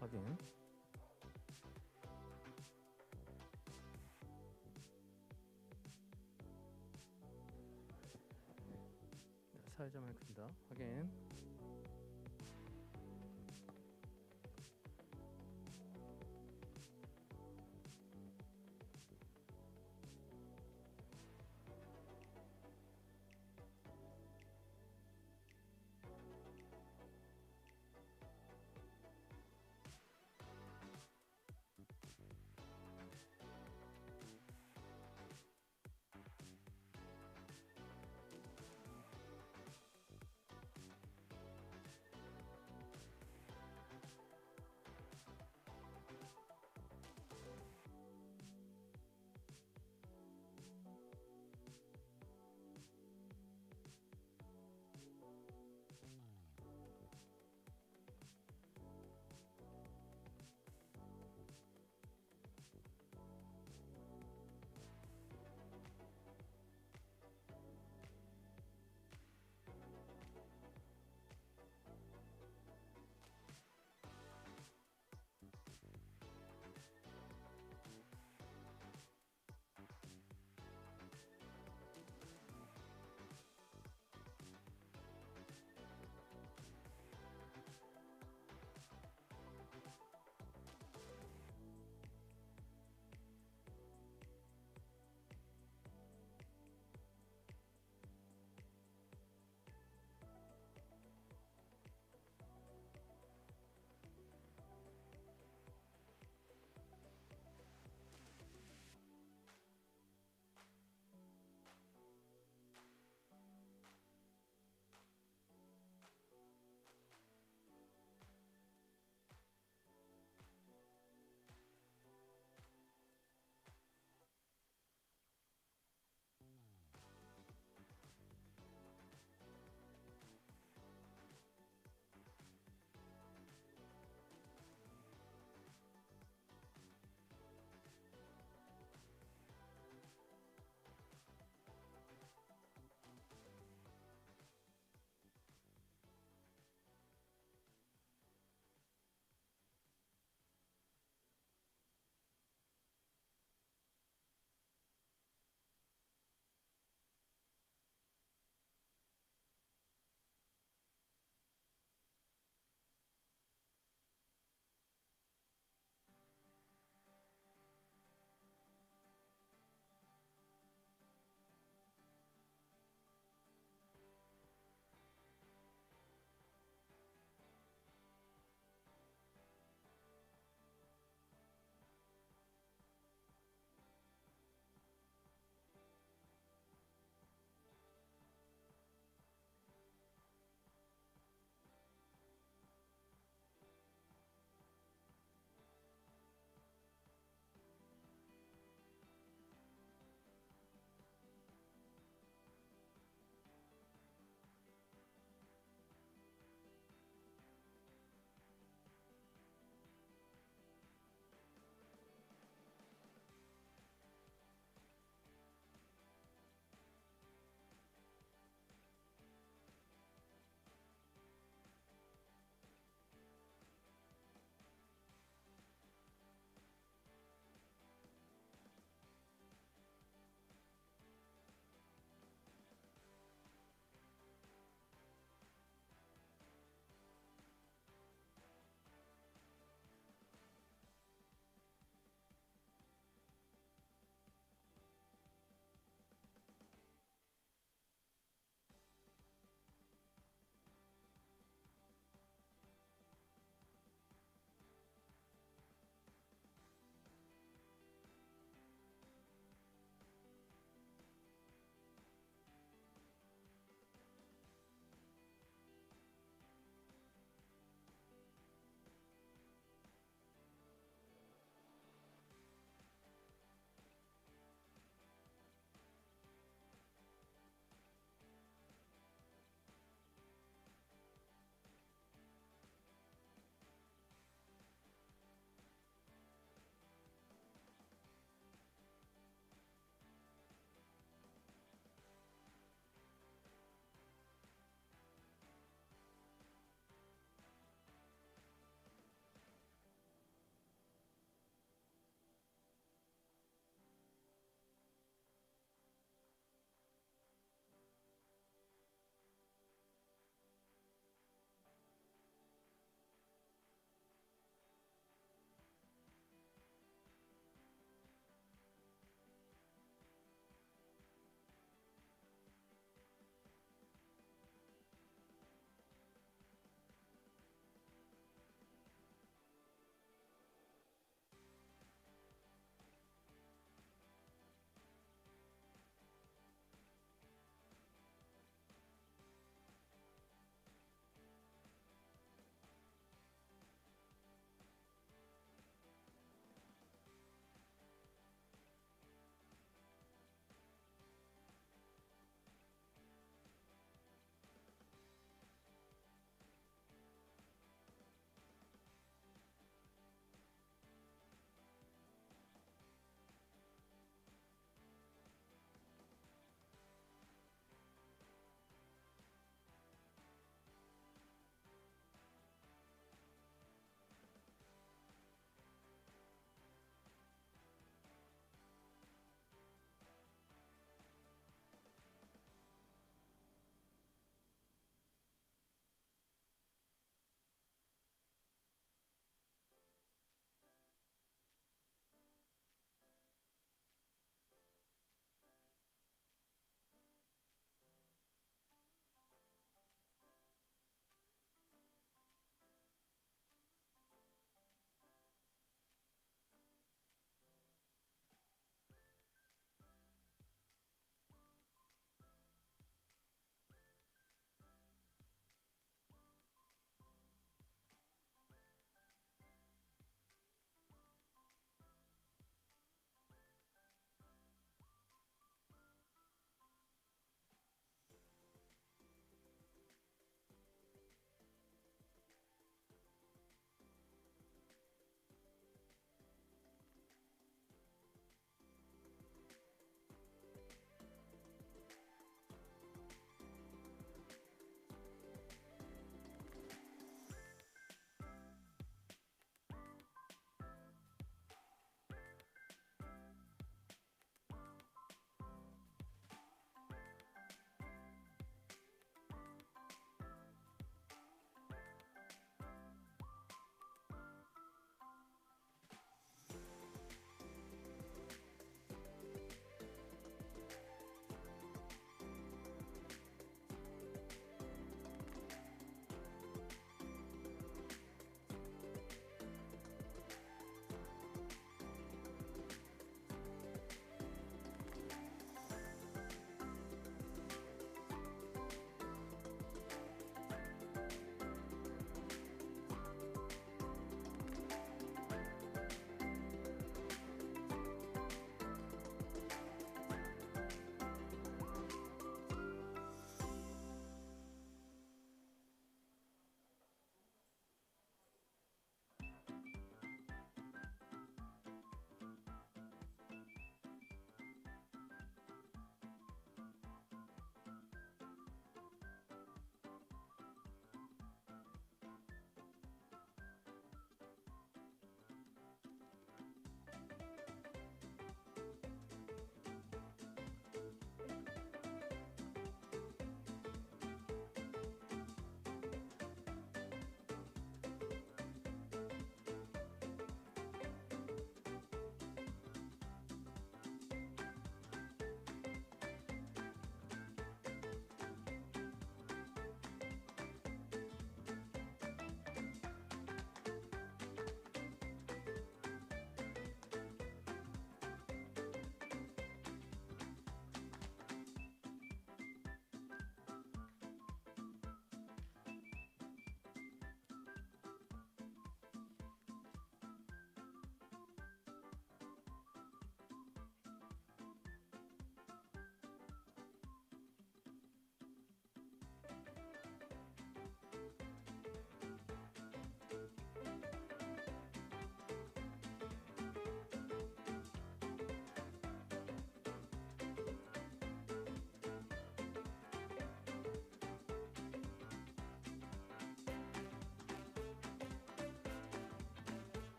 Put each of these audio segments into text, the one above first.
확인. 사회자 마이크입니다. 확인.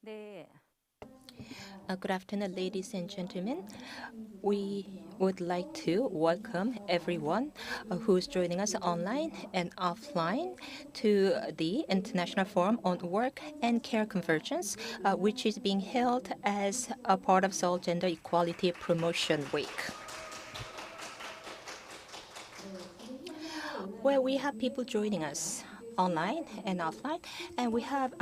Good afternoon, ladies and gentlemen. We would like to welcome everyone who's joining us online and offline to the International Forum on Work and Care Convergence, which is being held as a part of Seoul Gender Equality Promotion Week. Where we have people joining us online and offline, and we have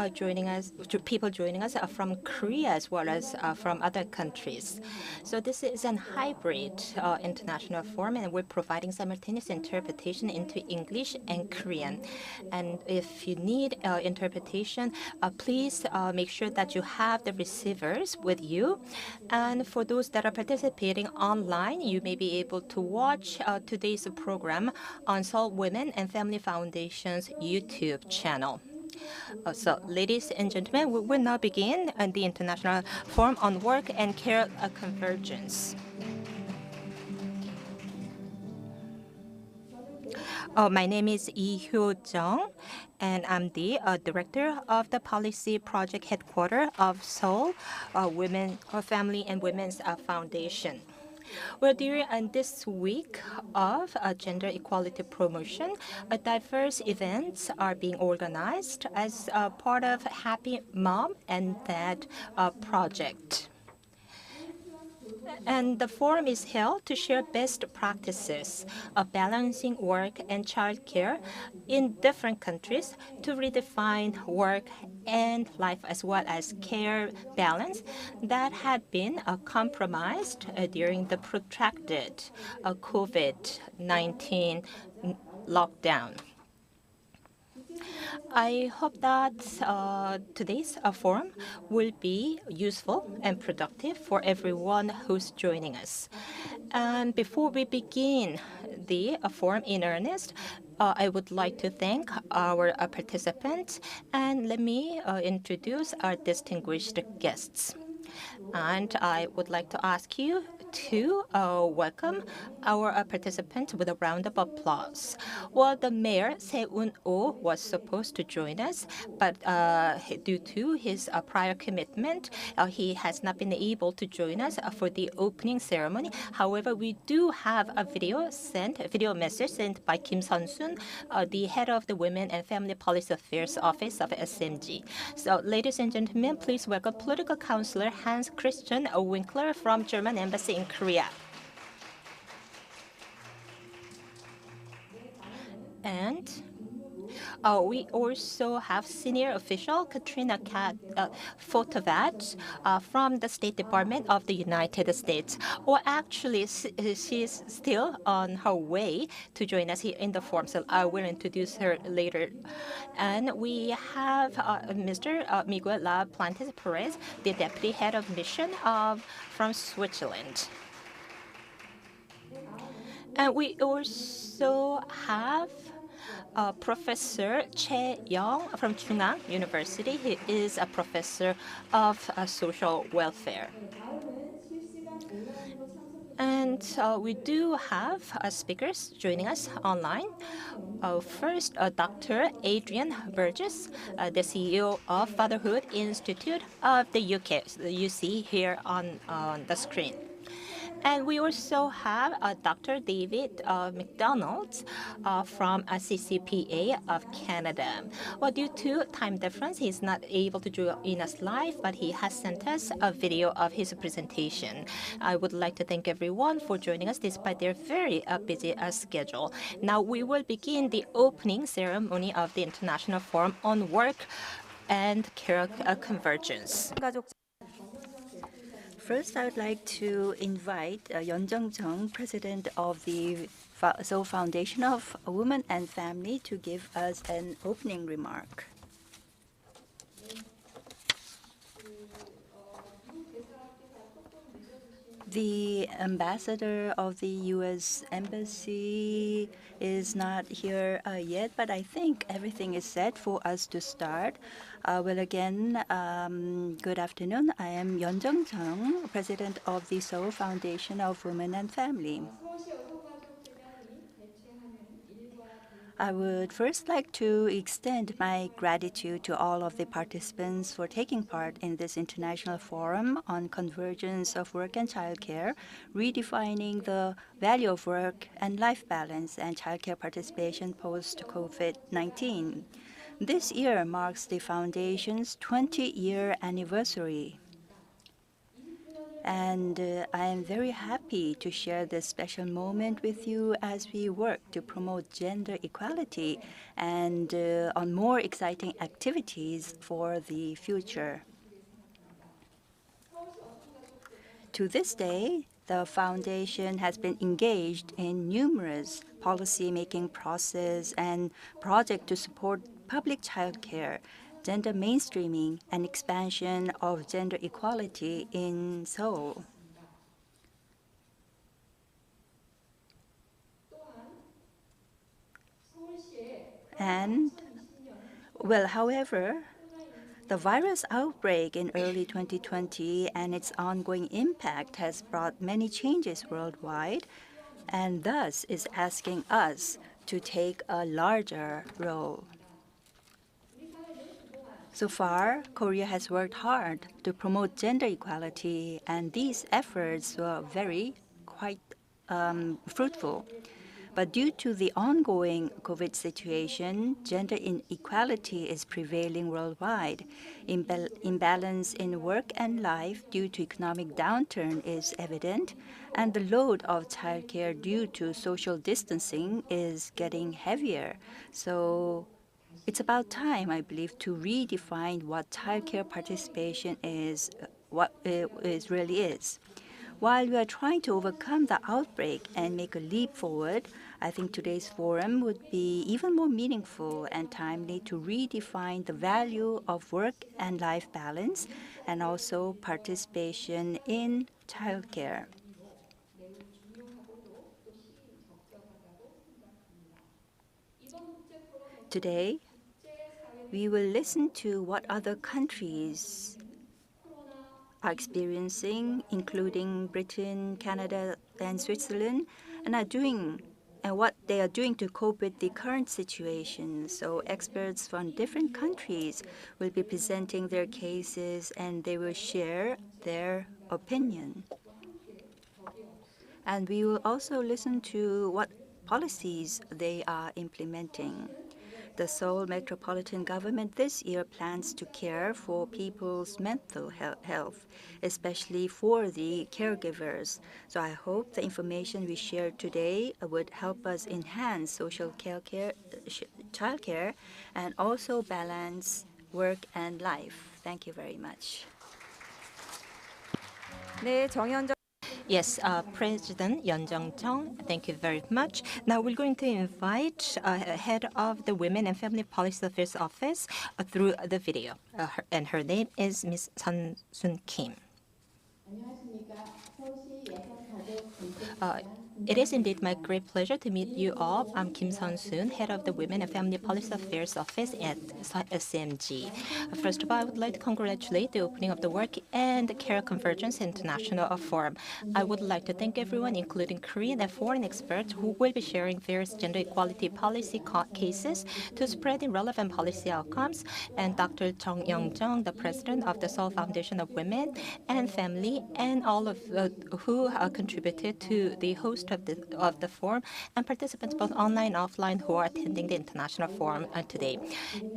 people joining us from Korea as well as from other countries. So this is an hybrid international forum, and we're providing simultaneous interpretation into English and Korean. And if you need interpretation, please make sure that you have the receivers with you. And for those that are participating online, you may be able to watch today's program on Seoul Women and Family Foundation's YouTube channel. So, ladies and gentlemen, we will now begin the International Forum on Work and Care Convergence. My name is Chung, and I'm the director of the Policy Project Headquarters of Seoul Women, Family and Women's Foundation. Well, during this week of gender equality promotion, diverse events are being organized as part of Happy Mom and Dad project. And the forum is held to share best practices of balancing work and childcare in different countries to redefine work and life as well as care balance that had been compromised during the protracted COVID-19 lockdown. I hope that today's forum will be useful and productive for everyone who's joining us. And before we begin the forum in earnest, I would like to thank our participants, and let me introduce our distinguished guests. And I would like to ask you to welcome our participants with a round of applause. Well, the mayor, Se-un-oh, was supposed to join us, but due to his prior commitment, he has not been able to join us for the opening ceremony. However, we do have a video message sent by Kim Sun-soon, the head of the Women and Family Policy Affairs Office of SMG. So, ladies and gentlemen, please welcome political counselor Hans Christian Winkler from German Embassy in Korea. And we also have senior official Katrina Fotovat from the State Department of the United States. Or actually, she's still on her way to join us here in the forum, so I will introduce her later. And we have Mr. Miguel Plante-Perez, the Deputy Head of Mission from Switzerland. And we also have Professor Che Young from Chung University. He is a professor of social welfare. And we do have speakers joining us online. First, Dr. Adrienne Burgess, the CEO of Fatherhood Institute of the UK. So you see here on the screen. And we also have Dr. David McDonald from CCPA of Canada. Well, due to time difference, he's not able to join us live, but he has sent us a video of his presentation. I would like to thank everyone for joining us despite their very busy schedule. Now we will begin the opening ceremony of the International Forum on Work and Care Convergence. First, I would like to invite Chung, President of the Seoul Foundation of Women and Family, to give us an opening remark. The ambassador of the U.S. Embassy is not here yet, but I think everything is set for us to start. Again, good afternoon. I am Chung, President of the Seoul Foundation of Women and Family. I would first like to extend my gratitude to all of the participants for taking part in this international forum on convergence of work and childcare, redefining the value of work and life balance and childcare participation post-COVID-19. This year marks the Foundation's 20-year anniversary. And I am very happy to share this special moment with you as we work to promote gender equality and on more exciting activities for the future. To this day, the Foundation has been engaged in numerous policy-making process and projects to support public childcare, gender mainstreaming, and expansion of gender equality in Seoul. However, the virus outbreak in early 2020 and its ongoing impact has brought many changes worldwide, and thus is asking us to take a larger role. So far, Korea has worked hard to promote gender equality, and these efforts were quite fruitful. But due to the ongoing COVID situation, gender inequality is prevailing worldwide. Imbalance in work and life due to economic downturn is evident, and the load of childcare due to social distancing is getting heavier. So it's about time, I believe, to redefine what childcare participation is, what it really is. While we are trying to overcome the outbreak and make a leap forward, I think today's forum would be even more meaningful and timely to redefine the value of work and life balance and also participation in childcare. Today, we will listen to what other countries are experiencing, including Britain, Canada, and Switzerland, and what they are doing to cope with the current situation. So experts from different countries will be presenting their cases, and they will share their opinion. And we will also listen to what policies they are implementing. The Seoul Metropolitan Government this year plans to care for people's mental health, especially for the caregivers. So I hope the information we share today would help us enhance social childcare and also balance work and life. Thank you very much. Yes, President Chung, thank you very much. Now we're going to invite head of the Women and Family Policy Affairs Office through the video, and her name is Ms. Sun Kim. It is indeed my great pleasure to meet you all. I'm Kim Sun-soon, head of the Women and Family Policy Affairs Office at SMG. First of all, I would like to congratulate the opening of the Work and Care Convergence International Forum. I would like to thank everyone, including Korean and foreign experts, who will be sharing various gender equality policy cases to spread the relevant policy outcomes, and Dr. YounChung, the president of the Seoul Foundation of Women and Family, and all of who contributed to the host of the forum, and participants both online and offline who are attending the international forum today.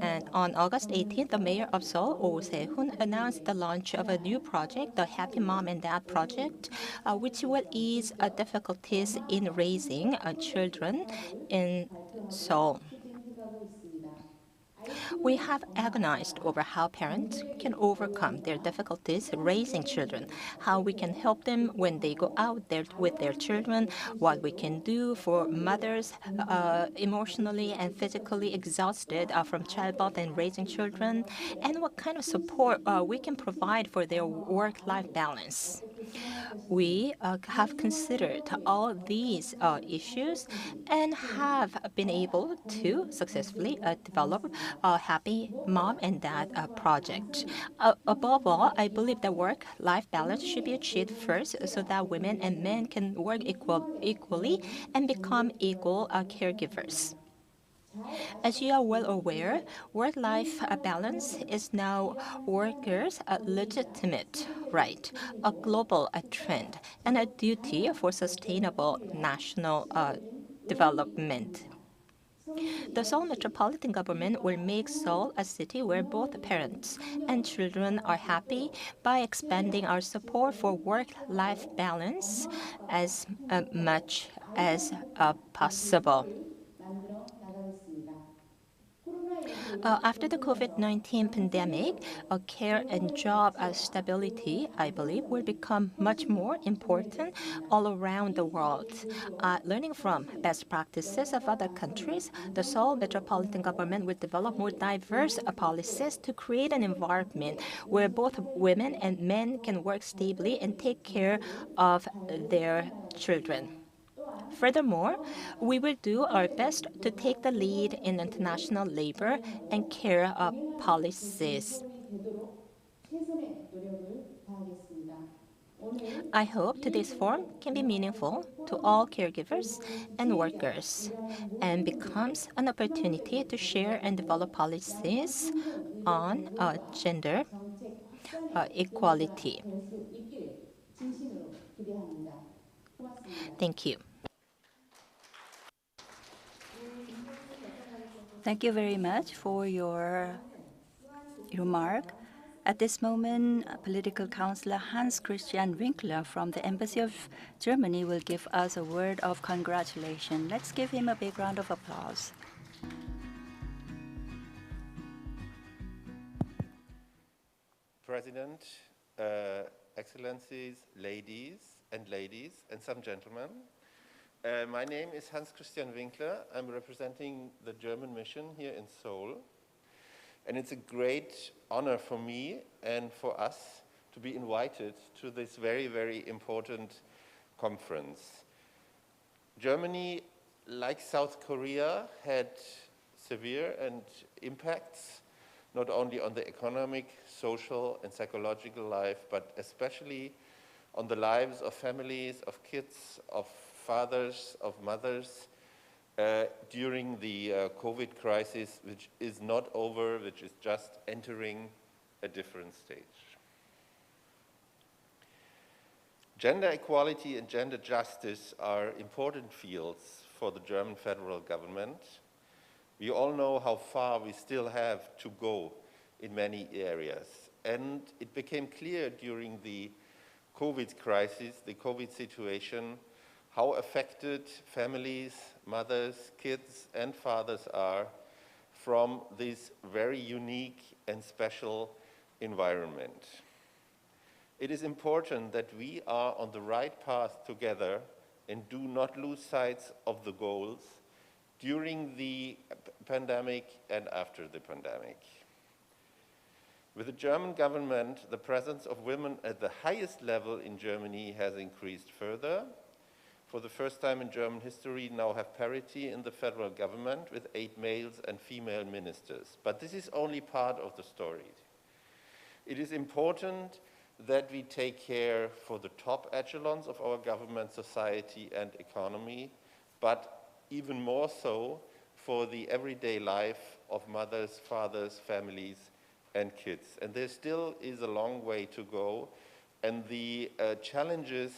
And on August 18th, the mayor of Seoul, Oh Se-hoon, announced the launch of a new project, the Happy Mom and Dad Project, which will ease difficulties in raising children in Seoul. We have agonized over how parents can overcome their difficulties raising children, how we can help them when they go out there with their children, what we can do for mothers emotionally and physically exhausted from childbirth and raising children, and what kind of support we can provide for their work-life balance. We have considered all these issues and have been able to successfully develop a Happy Mom and Dad project. Above all, I believe that work-life balance should be achieved first so that women and men can work equally and become equal caregivers. As you are well aware, work-life balance is now workers' legitimate right, a global trend, and a duty for sustainable national development. The Seoul metropolitan government will make Seoul a city where both parents and children are happy by expanding our support for work-life balance as much as possible. After the COVID-19 pandemic, care and job stability, I believe, will become much more important all around the world. Learning from best practices of other countries, the Seoul metropolitan government will develop more diverse policies to create an environment where both women and men can work stably and take care of their children. Furthermore, we will do our best to take the lead in international labor and care policies. I hope today's forum can be meaningful to all caregivers and workers and becomes an opportunity to share and develop policies on gender equality. Thank you. Thank you very much for your remark. At this moment, Political Counselor Hans Christian Winkler from the Embassy of Germany will give us a word of congratulation. Let's give him a big round of applause. President, Excellencies, ladies, and some gentlemen. My name is Hans Christian Winkler. I'm representing the German mission here in Seoul. And it's a great honor for me and for us to be invited to this very, very important conference. Germany, like South Korea, had severe impacts, not only on the economic, social, and psychological life, but especially on the lives of families, of kids, of fathers, of mothers, during the COVID crisis, which is not over, which is just entering a different stage. Gender equality and gender justice are important fields for the German federal government. We all know how far we still have to go in many areas. And it became clear during the COVID crisis, the COVID situation, how affected families, mothers, kids, and fathers are from this very unique and special environment. It is important that we are on the right path together and do not lose sight of the goals during the pandemic and after the pandemic. With the German government, the presence of women at the highest level in Germany has increased further. For the first time in German history, now have parity in the federal government with 8 males and female ministers. But this is only part of the story. It is important that we take care for the top echelons of our government, society, and economy, but even more so for the everyday life of mothers, fathers, families, and kids. And there still is a long way to go, and the challenges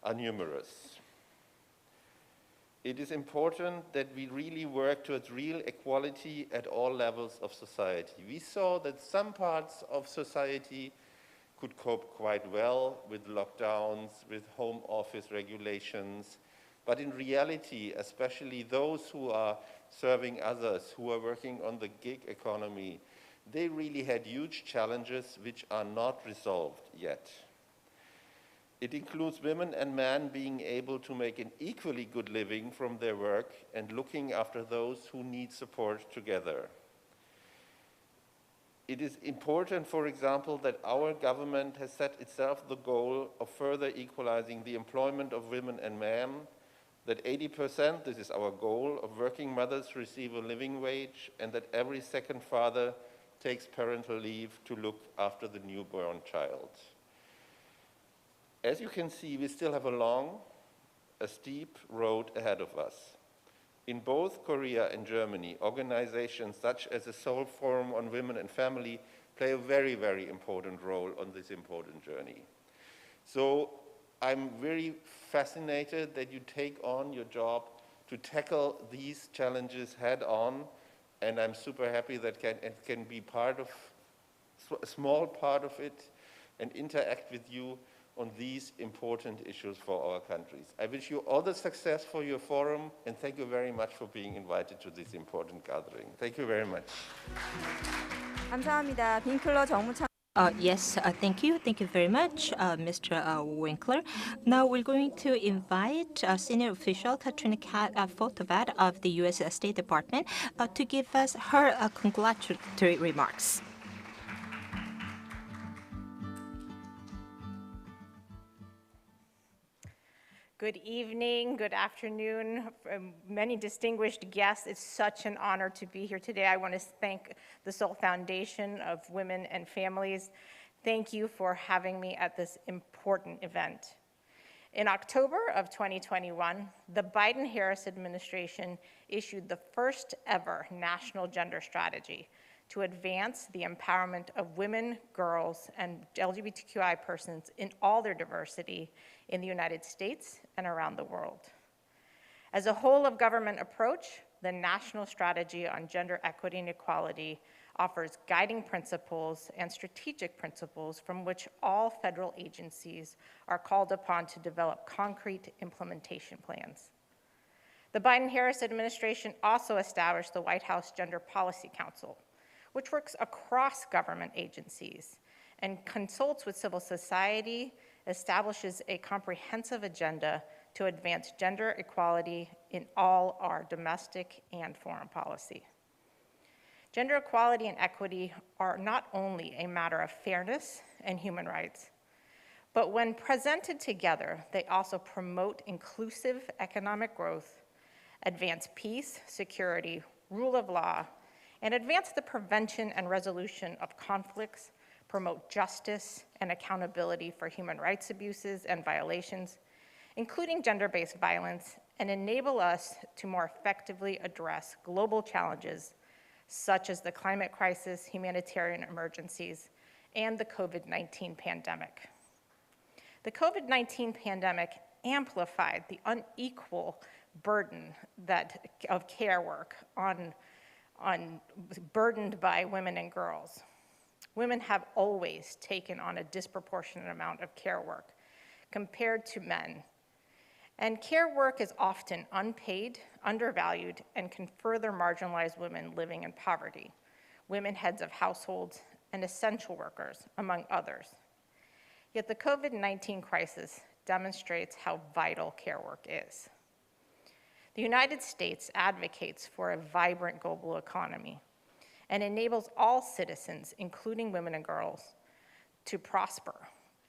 are numerous. It is important that we really work towards real equality at all levels of society. We saw that some parts of society could cope quite well with lockdowns, with home office regulations, but in reality, especially those who are serving others, who are working on the gig economy, they really had huge challenges which are not resolved yet. It includes women and men being able to make an equally good living from their work and looking after those who need support together. It is important, for example, that our government has set itself the goal of further equalizing the employment of women and men, that 80%, this is our goal, of working mothers receive a living wage, and that every second father takes parental leave to look after the newborn child. As you can see, we still have a long, steep road ahead of us. In both Korea and Germany, organizations such as the Seoul Forum on Women and Family play a very, very important role on this important journey. So I'm very fascinated that you take on your job to tackle these challenges head on, and I'm super happy that it can be part of, a small part of it, and interact with you on these important issues for our countries. I wish you all the success for your forum, and thank you very much for being invited to this important gathering. Thank you very much. 감사합니다. 빈클러 정무청. Yes, thank you. Thank you very much, Mr. Winkler. Now we're going to invite Senior Official Katrina Fotovat of the U.S. State Department to give us her congratulatory remarks. Good evening, good afternoon, many distinguished guests. It's such an honor to be here today. I want to thank the Seoul Foundation of Women and Families. Thank you for having me at this important event. In October of 2021, the Biden-Harris administration issued the first ever national gender strategy to advance the empowerment of women, girls, and LGBTQI persons in all their diversity in the United States and around the world. As a whole-of-government approach, the National Strategy on Gender Equity and Equality offers guiding principles and strategic principles from which all federal agencies are called upon to develop concrete implementation plans. The Biden-Harris administration also established the White House Gender Policy Council, which works across government agencies and consults with civil society, establishes a comprehensive agenda to advance gender equality in all our domestic and foreign policy. Gender equality and equity are not only a matter of fairness and human rights, but when presented together, they also promote inclusive economic growth, advance peace, security, rule of law, and advance the prevention and resolution of conflicts, promote justice and accountability for human rights abuses and violations, including gender-based violence, and enable us to more effectively address global challenges such as the climate crisis, humanitarian emergencies, and the COVID-19 pandemic. The COVID-19 pandemic amplified the unequal burden of care work burdened by women and girls. Women have always taken on a disproportionate amount of care work compared to men. And care work is often unpaid, undervalued, and can further marginalize women living in poverty, women heads of households, and essential workers, among others. Yet the COVID-19 crisis demonstrates how vital care work is. The United States advocates for a vibrant global economy and enables all citizens, including women and girls, to prosper.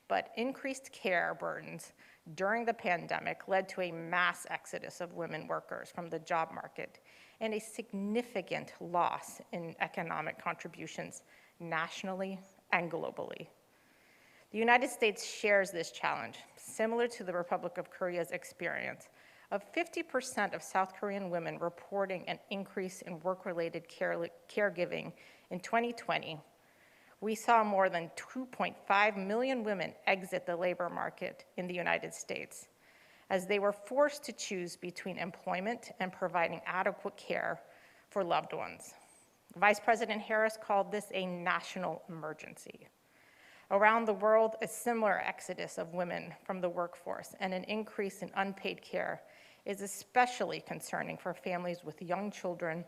But increased care burdens during the pandemic led to a mass exodus of women workers from the job market and a significant loss in economic contributions nationally and globally. The United States shares this challenge, similar to the Republic of Korea's experience of 50% of South Korean women reporting an increase in work-related caregiving in 2020. We saw more than 2.5 million women exit the labor market in the United States as they were forced to choose between employment and providing adequate care for loved ones. Vice President Harris called this a national emergency. Around the world, a similar exodus of women from the workforce and an increase in unpaid care is especially concerning for families with young children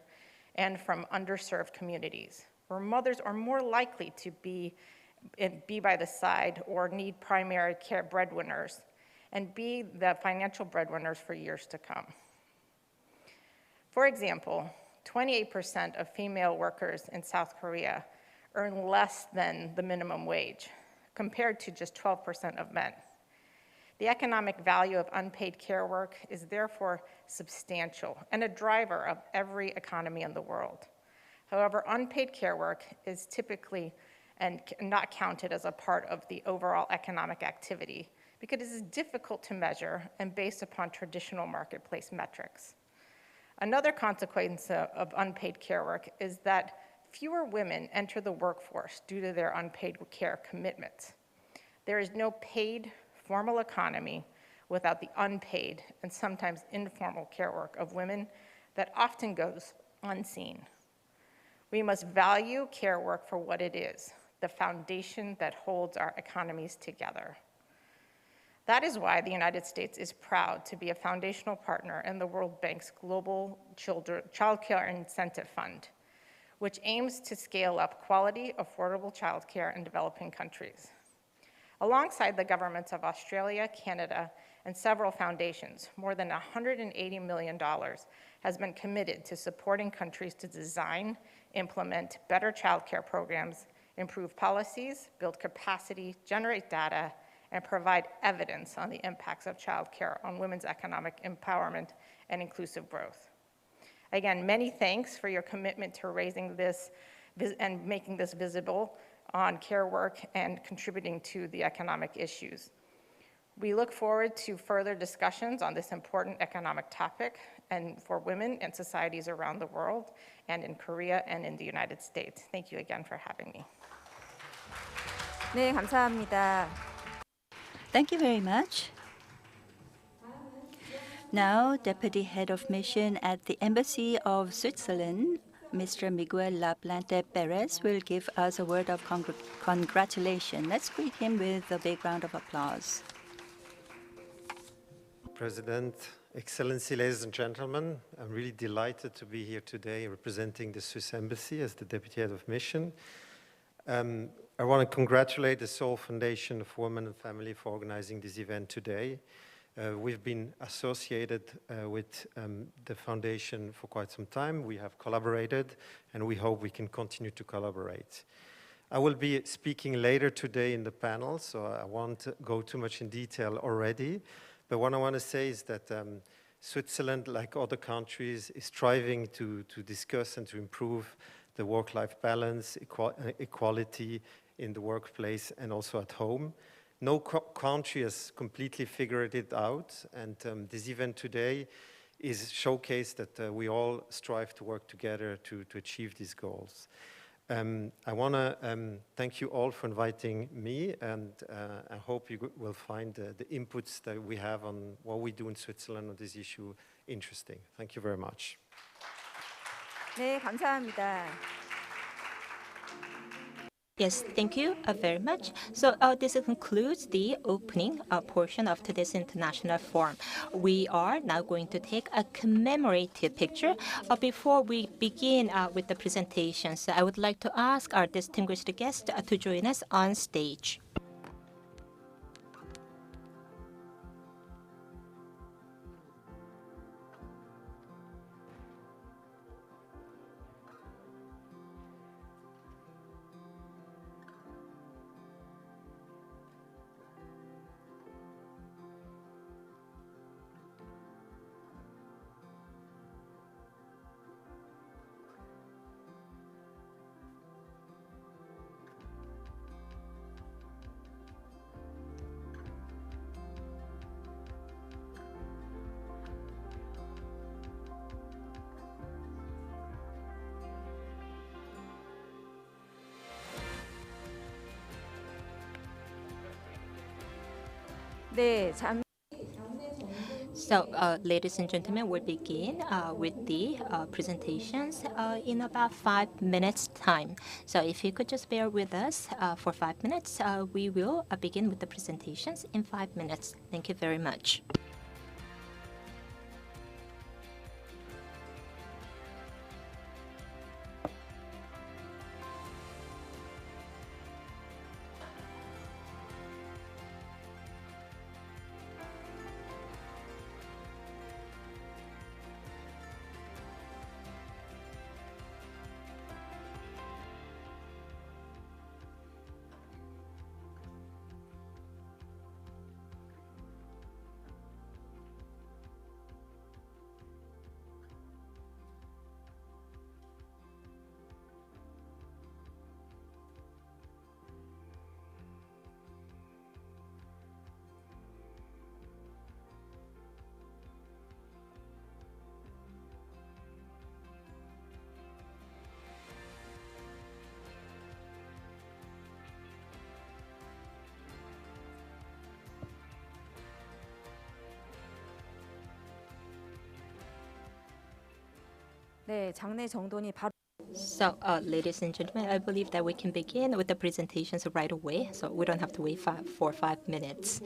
and from underserved communities, where mothers are more likely to be by the side or need primary care breadwinners and be the financial breadwinners for years to come. For example, 28% of female workers in South Korea earn less than the minimum wage, compared to just 12% of men. The economic value of unpaid care work is therefore substantial and a driver of every economy in the world. However, unpaid care work is typically not counted as a part of the overall economic activity because it is difficult to measure and based upon traditional marketplace metrics. Another consequence of unpaid care work is that fewer women enter the workforce due to their unpaid care commitments. There is no paid formal economy without the unpaid and sometimes informal care work of women that often goes unseen. We must value care work for what it is, the foundation that holds our economies together. That is why the United States is proud to be a foundational partner in the World Bank's Global Child Care Incentive Fund, which aims to scale up quality, affordable childcare in developing countries. Alongside the governments of Australia, Canada, and several foundations, more than $180 million has been committed to supporting countries to design, implement better childcare programs, improve policies, build capacity, generate data, and provide evidence on the impacts of childcare on women's economic empowerment and inclusive growth. Again, many thanks for your commitment to raising this and making this visible on care work and contributing to the economic issues. We look forward to further discussions on this important economic topic and for women and societies around the world and in Korea and in the United States. Thank you again for having me. 네, 감사합니다. Thank you very much. Now, Deputy Head of Mission at the Embassy of Switzerland, Mr. Miguel Plante-Perez, will give us a word of congratulation. Let's greet him with a big round of applause. President, Excellency, ladies and gentlemen, I'm really delighted to be here today representing the Swiss Embassy as the Deputy Head of Mission. I want to congratulate the Seoul Foundation for Women and Family for organizing this event today. We've been associated with the foundation for quite some time. We have collaborated, and we hope we can continue to collaborate. I will be speaking later today in the panel, so I won't go too much in detail already. But what I want to say is that Switzerland, like other countries, is striving to discuss and to improve the work-life balance, equality in the workplace and also at home. No country has completely figured it out, and this event today is showcase that we all strive to work together to achieve these goals. I want to thank you all for inviting me, and I hope you will find the inputs that we have on what we do in Switzerland on this issue interesting. Thank you very much. 네, 감사합니다. Yes, thank you very much. So this concludes the opening portion of today's international forum. We are now going to take a commemorative picture. Before we begin with the presentations, I would like to ask our distinguished guests to join us on stage. 네, So, ladies and gentlemen, we'll begin with the presentations in about 5 minutes' time. So, if you could just bear with us for 5 minutes, we will begin with the presentations in 5 minutes. Thank you very much. 네, 장내 정돈이 바로 So, ladies and gentlemen, I believe that we can begin with the presentations right away, so we don't have to wait 5 minutes.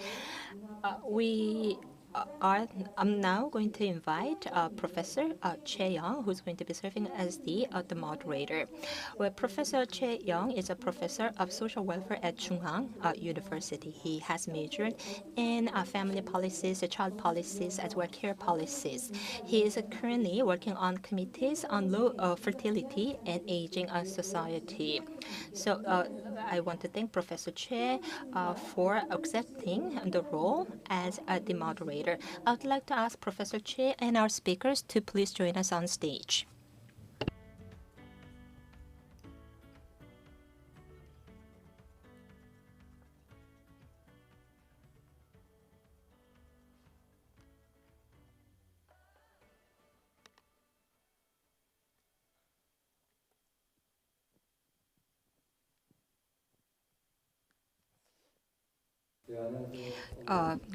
I'm now going to invite Professor Che Young, who's going to be serving as the moderator. Well, Professor Che Young is a professor of social welfare at Chung University. He has majored in family policies, child policies, as well as care policies. He is currently working on committees on low fertility and aging society. So I want to thank Professor Che for accepting the role as the moderator. I would like to ask Professor Che and our speakers to please join us on stage.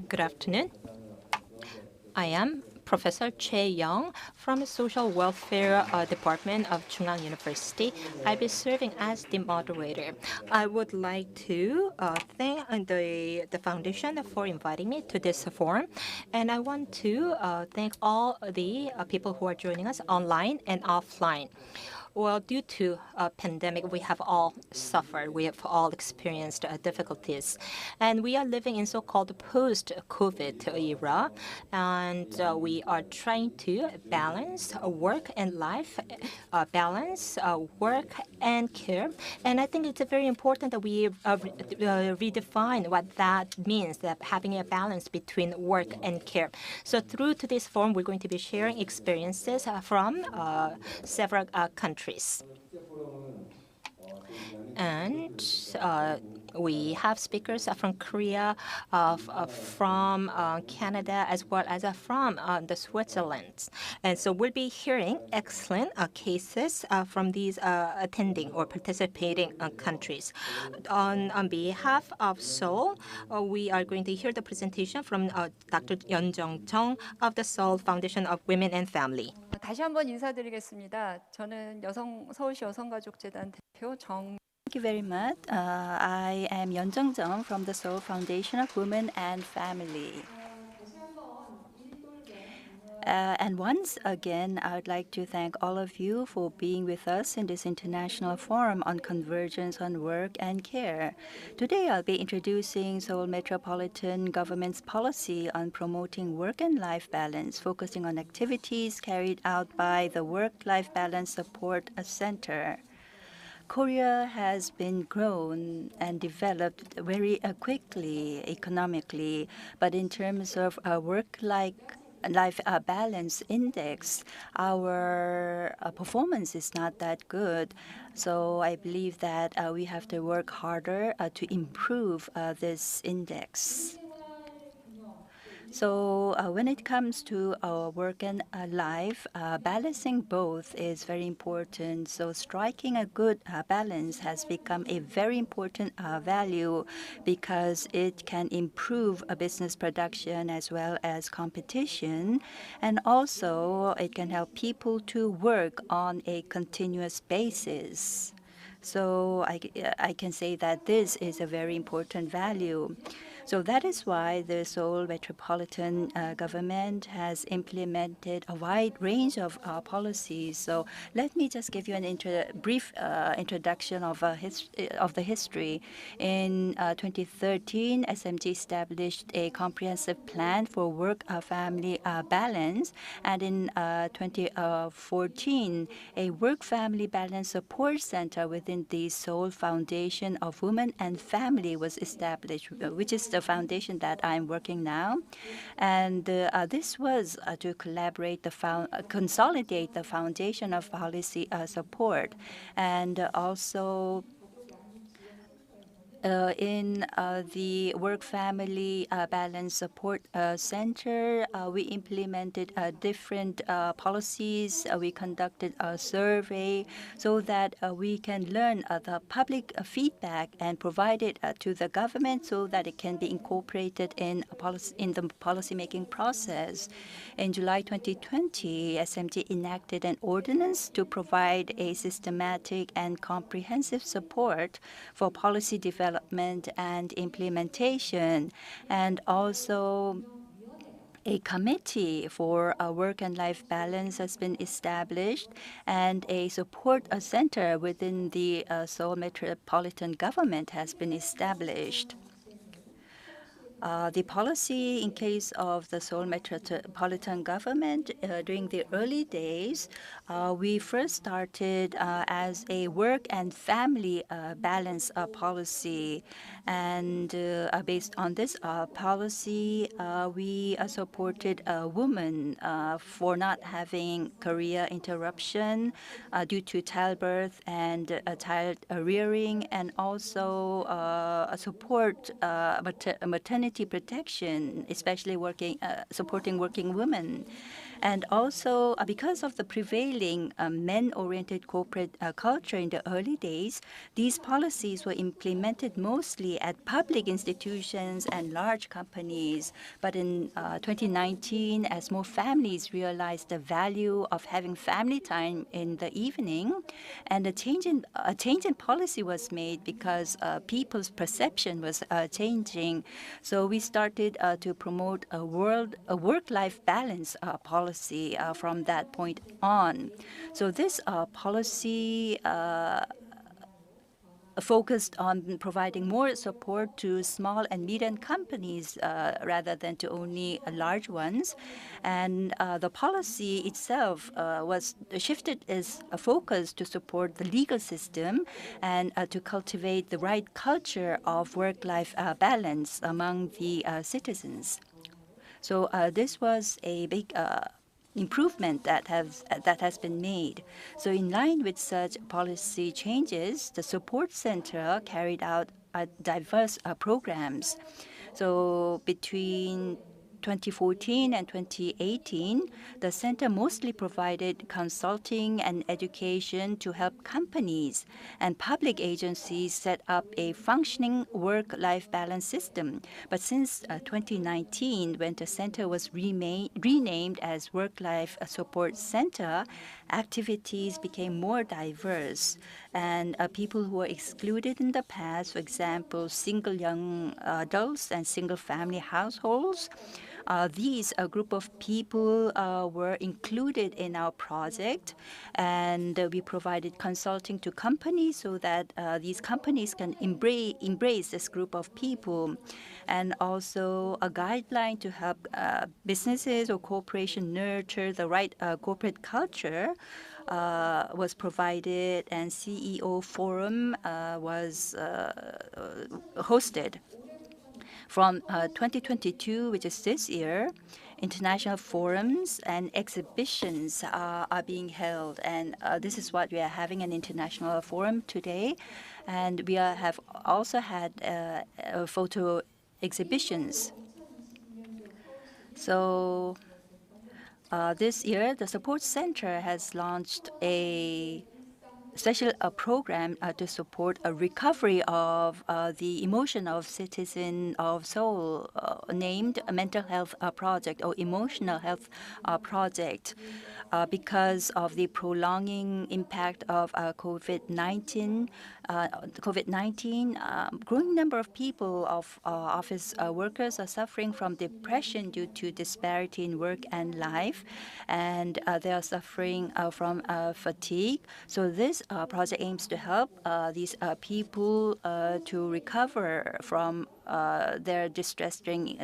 Good afternoon. I am Professor Che Young from the Social Welfare Department of Chung University. I'll be serving as the moderator. I would like to thank the foundation for inviting me to this forum, and I want to thank all the people who are joining us online and offline. Well, due to a pandemic, we have all suffered. We have all experienced difficulties. And we are living in so-called post-COVID era. And we are trying to balance work and life, balance work and care. And I think it's very important that we redefine what that means, that having a balance between work and care. So through today's forum, we're going to be sharing experiences from several countries. And we have speakers from Korea, from Canada, as well as from the Switzerland. And so we'll be hearing excellent cases from these attending or participating countries. On behalf of Seoul, we are going to hear the presentation from Dr. Chung of the Seoul Foundation of Women and Family. 다시 한번 인사드리겠습니다. 저는 서울시 여성가족재단 대표 정. Thank you very much. I am YounChung from the Seoul Foundation of Women and Family. And once again, I would like to thank all of you for being with us in this international forum on convergence on work and care. Today, I'll be introducing Seoul Metropolitan Government's policy on promoting work and life balance, focusing on activities carried out by the Work-Life Balance Support Center. Korea has been grown and developed very quickly economically, but in terms of work-life balance index, our performance is not that good. So I believe that we have to work harder to improve this index. So when it comes to work and life, balancing both is very important. So striking a good balance has become a very important value because it can improve business production as well as competition. And also, it can help people to work on a continuous basis. So I can say that this is a very important value. So that is why the Seoul Metropolitan Government has implemented a wide range of policies. So let me just give you an brief introduction of the history. In 2013, SMG established a comprehensive plan for work-family balance, and in 2014, a work-family balance support center within the Seoul Foundation of Women and Family was established, which is the foundation that I'm working now. And this was to consolidate the foundation of policy support, and also in the Work-Family Balance Support Center, we implemented different policies. We conducted a survey so that we can learn the public feedback and provide it to the government so that it can be incorporated in the policy-making process. In July 2020, SMT enacted an ordinance to provide a systematic and comprehensive support for policy development and implementation, and also a committee for work and life balance has been established, and a support center within the Seoul metropolitan government has been established. The policy in case of the Seoul metropolitan government during the early days, we first started as a work and family balance policy. And based on this policy, we supported women for not having career interruption due to childbirth and child rearing, and also support maternity protection, especially supporting working women. And also, because of the prevailing men-oriented corporate culture in the early days, these policies were implemented mostly at public institutions and large companies. But in 2019, as more families realized the value of having family time in the evening, and a change in policy was made because people's perception was changing. So we started to promote a work-life balance policy from that point on. So this policy focused on providing more support to small and medium companies rather than to only large ones. And the policy itself was shifted its focus to support the legal system and to cultivate the right culture of work-life balance among the citizens. So this was a big improvement that has been made. So in line with such policy changes, the support center carried out diverse programs. So between 2014 and 2018, the center mostly provided consulting and education to help companies and public agencies set up a functioning work-life balance system. But since 2019, when the center was renamed as Work-Life Support Center, activities became more diverse. And people who were excluded in the past, for example, single young adults and single family households, these group of people were included in our project, and we provided consulting to companies so that these companies can embrace this group of people, and also a guideline to help businesses or corporations nurture the right corporate culture was provided, and CEO forum was hosted. From 2022, which is this year, international forums and exhibitions are being held. And this is what we are having, an international forum today. And we have also had photo exhibitions. So this year, the support center has launched a special program to support a recovery of the emotion of citizen of Seoul, named a mental health project or emotional health project. Because of the prolonging impact of COVID-19, growing number of people of office workers are suffering from depression due to disparity in work and life, and they are suffering from fatigue. So this project aims to help these people to recover from their distressing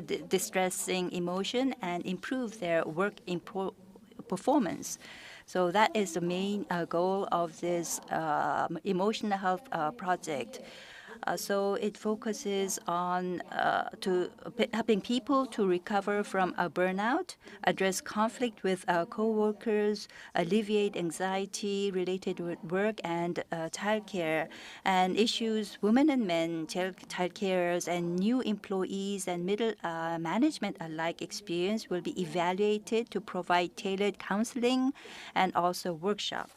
emotion and improve their work performance. So that is the main goal of this emotional health project. So it focuses on helping people to recover from a burnout, address conflict with co-workers, alleviate anxiety related with work and childcare, and issues women and men, childcarers, and new employees and middle management alike experience will be evaluated to provide tailored counseling and also workshop.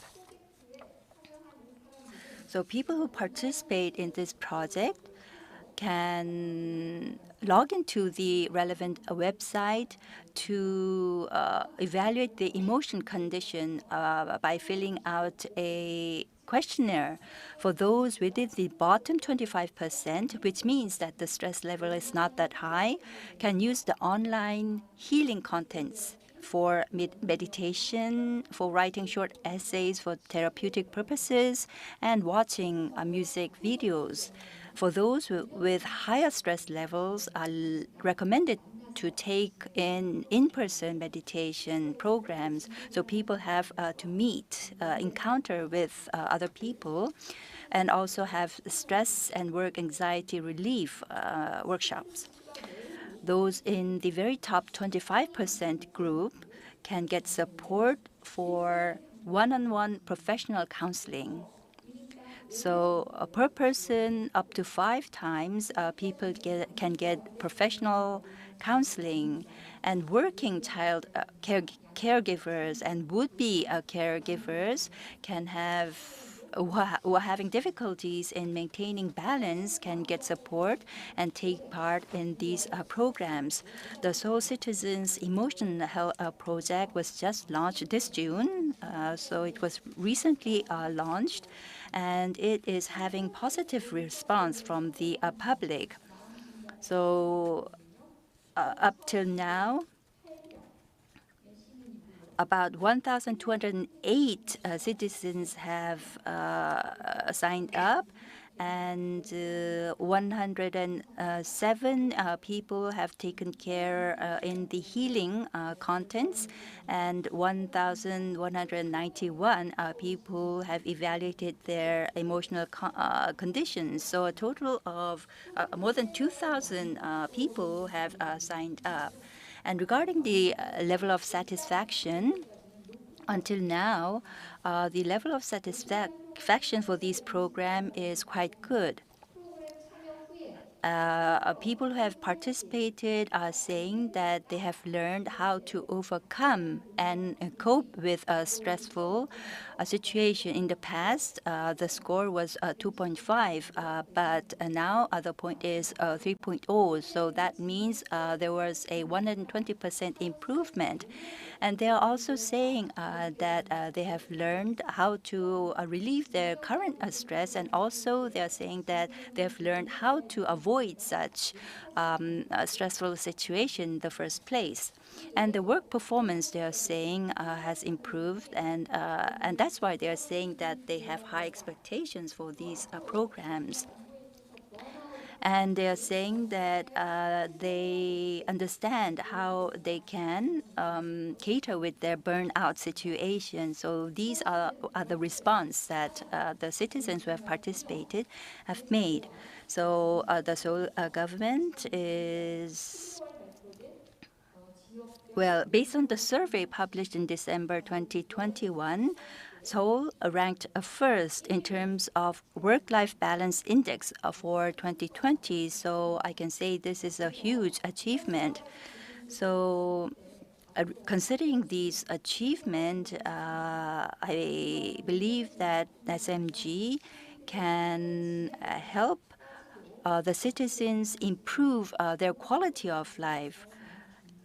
So people who participate in this project can log into the relevant website to evaluate the emotion condition by filling out a questionnaire. For those within the bottom 25%, which means that the stress level is not that high, can use the online healing contents for meditation, for writing short essays for therapeutic purposes, and watching music videos. For those with higher stress levels, are recommended to take in-person meditation programs, so people have to meet, encounter with other people, and also have stress and work anxiety relief workshops. Those in the very top 25% group can get support for one-on-one professional counseling. So per person, up to 5 times, people can get professional counseling, and working child caregivers and would-be caregivers can have who are having difficulties in maintaining balance can get support and take part in these programs. The Seoul Citizens Emotional Health Project was just launched this June, so it was recently launched, and it is having positive response from the public. So up till now, about 1,208 citizens have signed up, and 107 people have taken care in the healing contents, and 1,191 people have evaluated their emotional conditions. So a total of more than 2,000 people have signed up. And regarding the level of satisfaction, until now, the level of satisfaction for this program is quite good. People who have participated are saying that they have learned how to overcome and cope with a stressful situation. In the past, the score was 2.5, but now the point is 3.0. So that means there was a 120% improvement. And they are also saying that they have learned how to relieve their current stress, and also they are saying that they have learned how to avoid such stressful situation in the first place. And the work performance, they are saying, has improved, and that's why they are saying that they have high expectations for these programs. And they are saying that they understand how they can cater with their burnout situation. So these are the response that the citizens who have participated have made. So the Seoul government is, well, based on the survey published in December 2021, Seoul ranked first in terms of work-life balance index for 2020. So I can say this is a huge achievement. So considering these achievements, I believe that SMG can help the citizens improve their quality of life.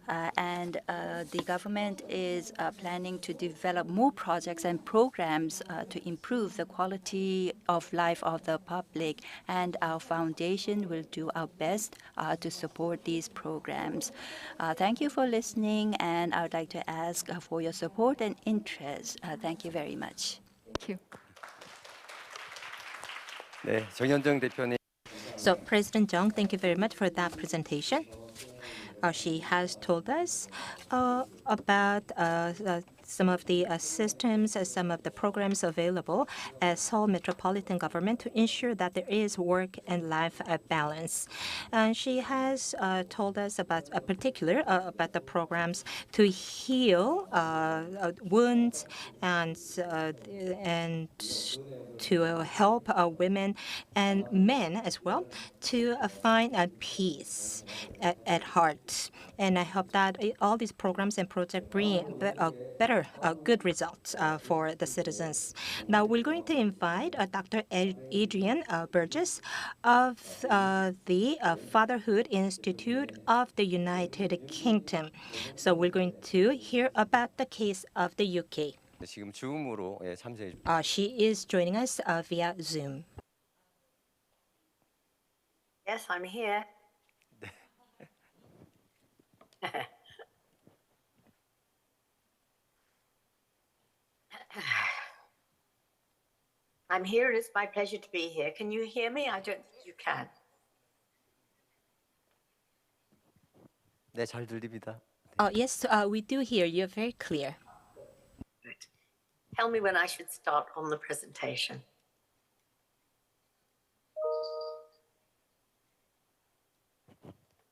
And the government is planning to develop more projects and programs to improve the quality of life of the public. And our foundation will do our best to support these programs. Thank you for listening, and I would like to ask for your support and interest. Thank you very much. Thank you. 네, 정현정 대표님. So President Chung, thank you very much for that presentation. She has told us about some of the systems, some of the programs available at Seoul Metropolitan Government to ensure that there is work and life balance. And she has told us about about the programs to heal wounds and to help women and men as well to find peace at heart. And I hope that all these programs and projects bring better, good results for the citizens. Now we're going to invite Dr. Adrienne Burgess of the Fatherhood Institute of the United Kingdom. So we're going to hear about the case of the UK. 지금 줌으로 참여해 She is joining us via Zoom. Yes, I'm here. I'm here. It's my pleasure to be here. Can you hear me? I don't think you can. 네, 잘 들립니다. Yes, we do hear you very clear. Good. Tell me when I should start on the presentation.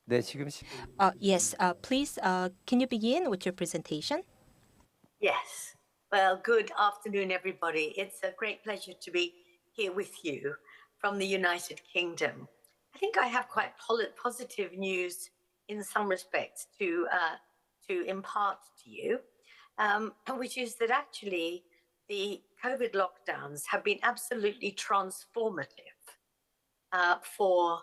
네, 지금 Yes, please, can you begin with your presentation? Yes. Well, good afternoon, everybody. It's a great pleasure to be here with you from the United Kingdom. I think I have quite positive news in some respects to impart to you, which is that actually the COVID lockdowns have been absolutely transformative for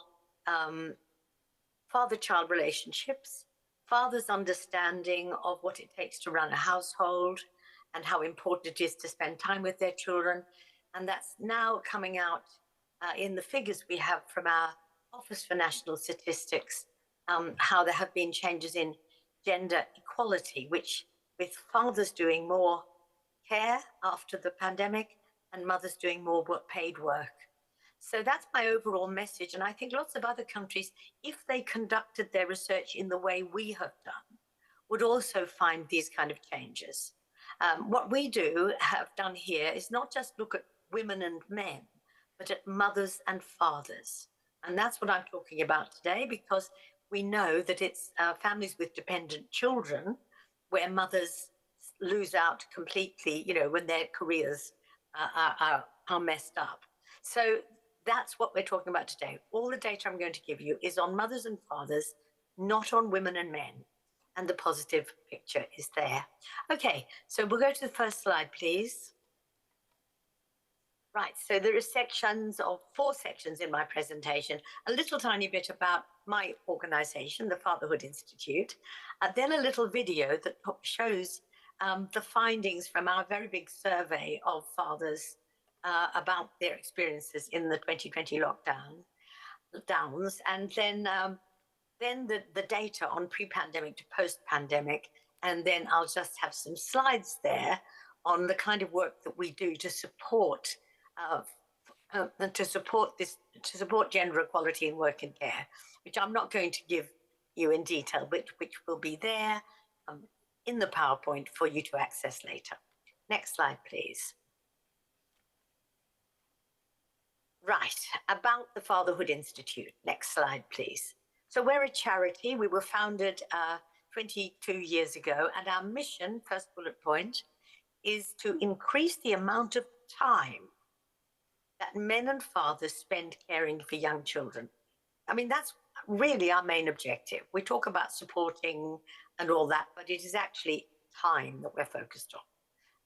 father-child relationships, fathers' understanding of what it takes to run a household and how important it is to spend time with their children. And that's now coming out in the figures we have from our Office for National Statistics, how there have been changes in gender equality, which with fathers doing more care after the pandemic and mothers doing more paid work. So that's my overall message. And I think lots of other countries, if they conducted their research in the way we have done, would also find these kind of changes. What we have done here is not just look at women and men, but at mothers and fathers. And that's what I'm talking about today, because we know that it's families with dependent children where mothers lose out completely, when their careers are messed up. So that's what we're talking about today. All the data I'm going to give you is on mothers and fathers, not on women and men. And the positive picture is there. Okay, so we'll go to the first slide, please. Right, so there are 4 sections in my presentation, a little tiny bit about my organization, the Fatherhood Institute, then a little video that shows the findings from our very big survey of fathers about their experiences in the 2020 lockdowns, and then the data on pre-pandemic to post-pandemic, and then I'll just have some slides there on the kind of work that we do to support gender equality in work and care, which I'm not going to give you in detail, but which will be there in the PowerPoint for you to access later. Next slide, please. Right, about the Fatherhood Institute. Next slide, please. So we're a charity. We were founded 22 years ago, and our mission, first bullet point, is to increase the amount of time that men and fathers spend caring for young children. I mean, that's really our main objective. We talk about supporting and all that, but it is actually time that we're focused on.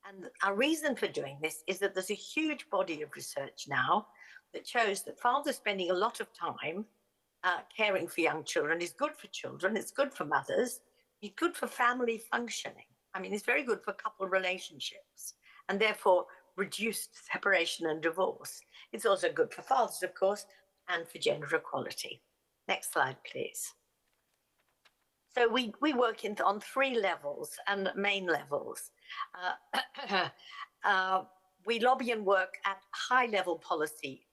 And our reason for doing this is that there's a huge body of research now that shows that fathers spending a lot of time caring for young children is good for children, it's good for mothers, it's good for family functioning. I mean, it's very good for couple relationships, and therefore reduced separation and divorce. It's also good for fathers, of course, and for gender equality. Next slide, please. So we work on 3 levels and main levels. We lobby and work at high-level policy,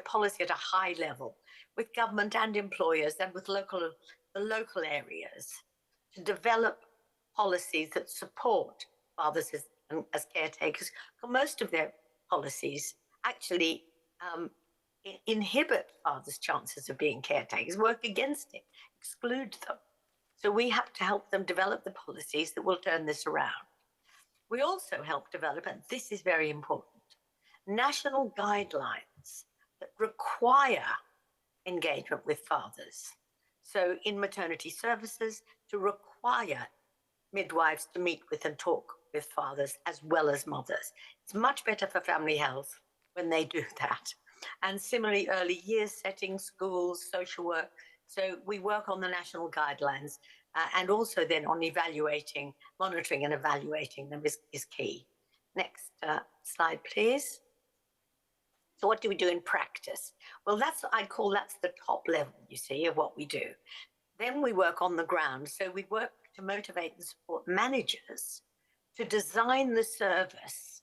policy at a high level with government and employers and with the local areas to develop policies that support fathers as caretakers. Most of their policies actually inhibit fathers' chances of being caretakers, work against it, exclude them. So we have to help them develop the policies that will turn this around. We also help develop, and this is very important, national guidelines that require engagement with fathers. So in maternity services, to require midwives to meet with and talk with fathers as well as mothers. It's much better for family health when they do that. And similarly, early years settings, schools, social work. So we work on the national guidelines and also then on evaluating, monitoring and evaluating them is key. Next slide, please. So what do we do in practice? Well, I'd call that's the top level, you see, of what we do. Then we work on the ground. So we work to motivate and support managers to design the service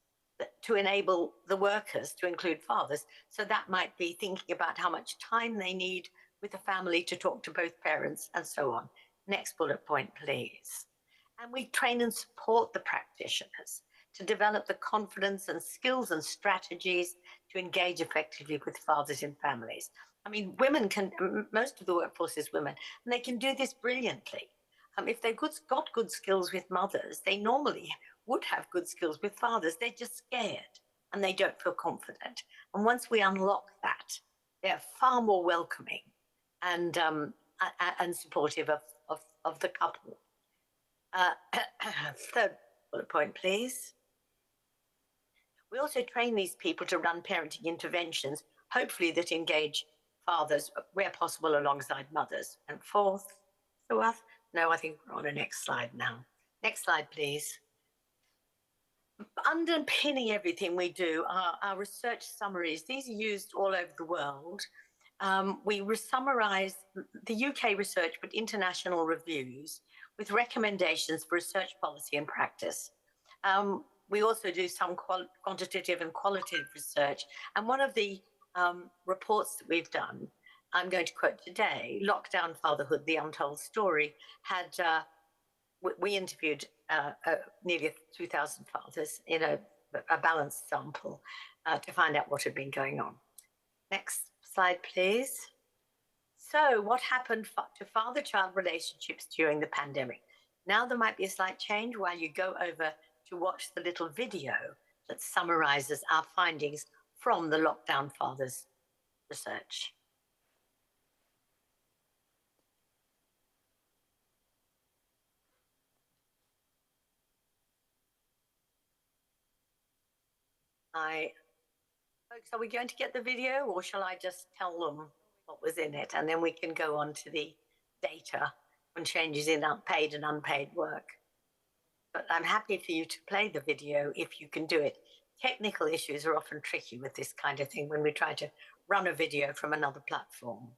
to enable the workers to include fathers. So that might be thinking about how much time they need with the family to talk to both parents and so on. Next bullet point, please. And we train and support the practitioners to develop the confidence and skills and strategies to engage effectively with fathers in families. I mean, women can, most of the workforce is women, and they can do this brilliantly. If they've got good skills with mothers, they normally would have good skills with fathers. They're just scared and they don't feel confident. And once we unlock that, they're far more welcoming and supportive of the couple. Third bullet point, please. We also train these people to run parenting interventions, hopefully that engage fathers where possible alongside mothers. And fourth, no, I think we're on the next slide now. Next slide, please. Underpinning everything we do are our research summaries. These are used all over the world. We summarize the UK research, but international reviews with recommendations for research policy and practice. We also do some quantitative and qualitative research. And one of the reports that we've done, I'm going to quote today, Lockdown Fatherhood, The Untold Story, had, we interviewed nearly 2,000 fathers in a balanced sample to find out what had been going on. Next slide, please. So what happened to father-child relationships during the pandemic? Now there might be a slight change while you go over to watch the little video that summarizes our findings from the Lockdown Fathers research. Folks, are we going to get the video, or shall I just tell them what was in it, and then we can go on to the data on changes in paid and unpaid work? But I'm happy for you to play the video if you can do it. Technical issues are often tricky with this kind of thing when we try to run a video from another platform.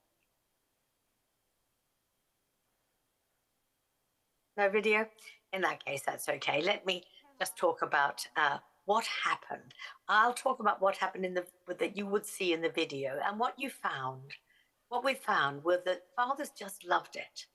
No video? In that case, that's okay. Let me just talk about what happened. I'll talk about what happened that you would see in the video, and what you found. What we found was that fathers just loved it.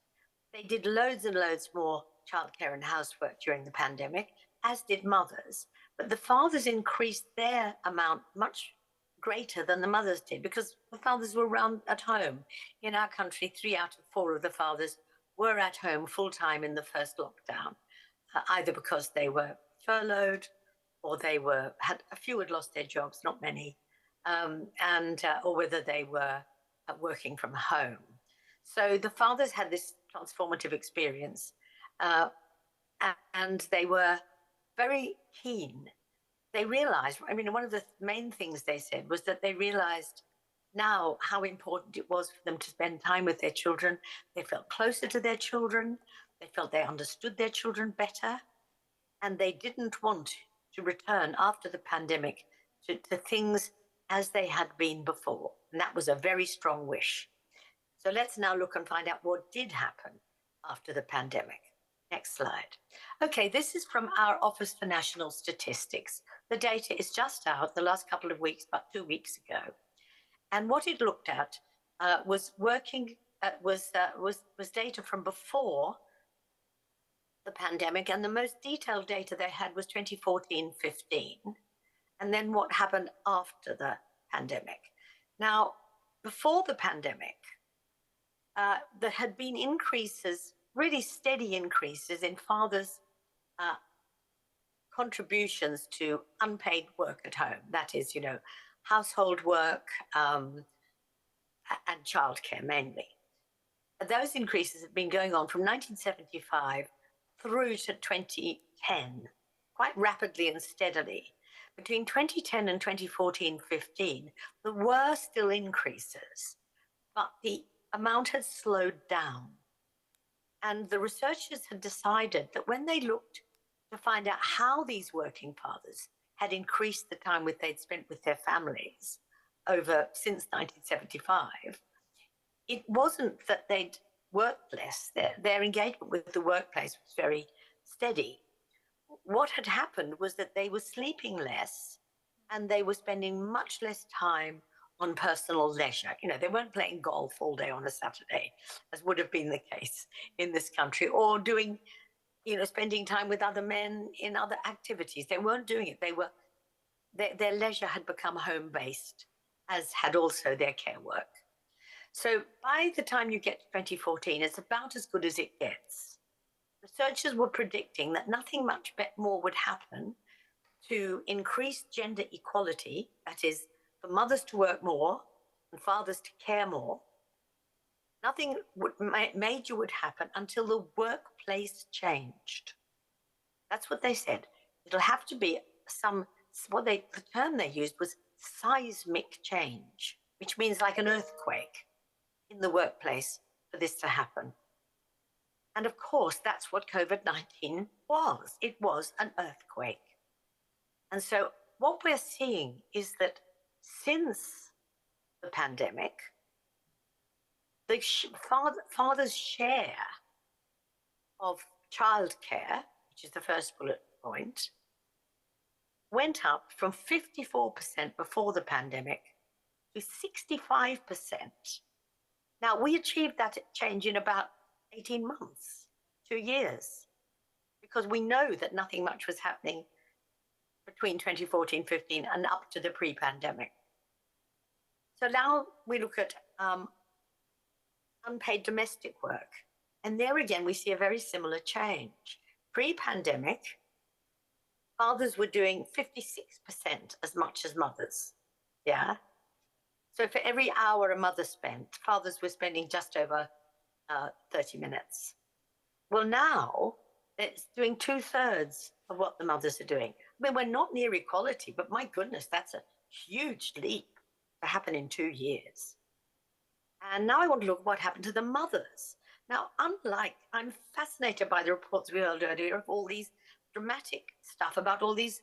They did loads and loads more childcare and housework during the pandemic, as did mothers. But the fathers increased their amount much greater than the mothers did, because the fathers were around at home. In our country, 3 out of 4 of the fathers were at home full-time in the first lockdown, either because they were furloughed, or a few had lost their jobs, not many, or whether they were working from home. So the fathers had this transformative experience, and they were very keen. They realized, I mean, one of the main things they said was that they realized now how important it was for them to spend time with their children. They felt closer to their children. They felt they understood their children better. And they didn't want to return after the pandemic to things as they had been before. And that was a very strong wish. So let's now look and find out what did happen after the pandemic. Next slide. Okay, this is from our Office for National Statistics. The data is just out the last couple of weeks, about 2 weeks ago. And what it looked at was data from before the pandemic, and the most detailed data they had was 2014-15, and then what happened after the pandemic. Now, before the pandemic, there had been increases, really steady increases in fathers' contributions to unpaid work at home. That is, household work and childcare mainly. Those increases have been going on from 1975 through to 2010, quite rapidly and steadily. Between 2010 and 2014-15, there were still increases, but the amount had slowed down. And the researchers had decided that when they looked to find out how these working fathers had increased the time they'd spent with their families since 1975, it wasn't that they'd worked less. Their engagement with the workplace was very steady. What had happened was that they were sleeping less and they were spending much less time on personal leisure. They weren't playing golf all day on a Saturday, as would have been the case in this country, or doing, spending time with other men in other activities. They weren't doing it. Their leisure had become home-based, as had also their care work. So by the time you get to 2014, it's about as good as it gets. Researchers were predicting that nothing much more would happen to increase gender equality, that is, for mothers to work more and fathers to care more. Nothing major would happen until the workplace changed. That's what they said. It'll have to be the term they used was seismic change, which means like an earthquake in the workplace for this to happen. And of course, that's what COVID-19 was. It was an earthquake. And so what we're seeing is that since the pandemic, the father's share of childcare, which is the first bullet point, went up from 54% before the pandemic to 65%. Now, we achieved that change in about 18 months, 2 years, because we know that nothing much was happening between 2014-15 and up to the pre-pandemic. So now we look at unpaid domestic work. And there again, we see a very similar change. Pre-pandemic, fathers were doing 56% as much as mothers. Yeah. So for every hour a mother spent, fathers were spending just over 30 minutes. Well, now it's doing 2/3 of what the mothers are doing. I mean, we're not near equality, but my goodness, that's a huge leap to happen in 2 years. And now I want to look at what happened to the mothers. Now, I'm fascinated by the reports we heard earlier of all these dramatic stuff about all these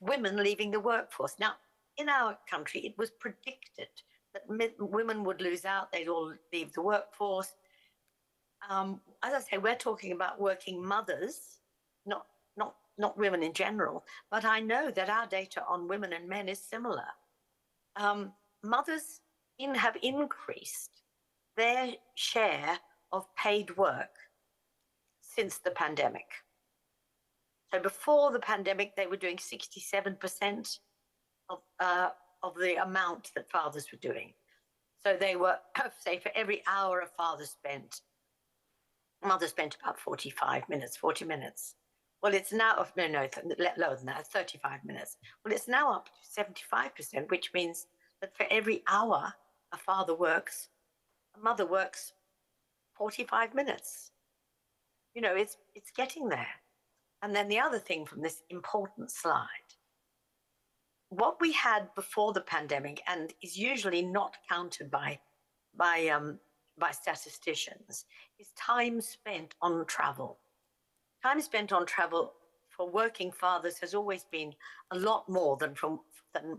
women leaving the workforce. Now, in our country, it was predicted that women would lose out, they'd all leave the workforce. As I say, we're talking about working mothers, not women in general, but I know that our data on women and men is similar. Mothers have increased their share of paid work since the pandemic. So before the pandemic, they were doing 67% of the amount that fathers were doing. So they were, say, for every hour a father spent, mother spent about 45 minutes, 40 minutes. Well, it's now, lower than that, 35 minutes. Well, it's now up to 75%, which means that for every hour a father works, a mother works 45 minutes. It's getting there. And then the other thing from this important slide, what we had before the pandemic, and is usually not counted by statisticians, is time spent on travel. Time spent on travel for working fathers has always been a lot more than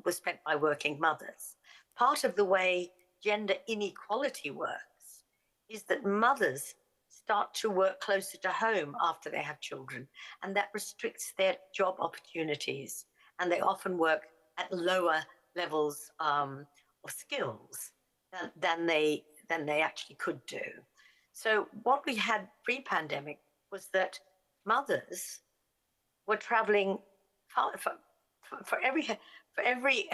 was spent by working mothers. Part of the way gender inequality works is that mothers start to work closer to home after they have children, and that restricts their job opportunities, and they often work at lower levels of skills than they actually could do. So what we had pre-pandemic was that mothers were traveling for every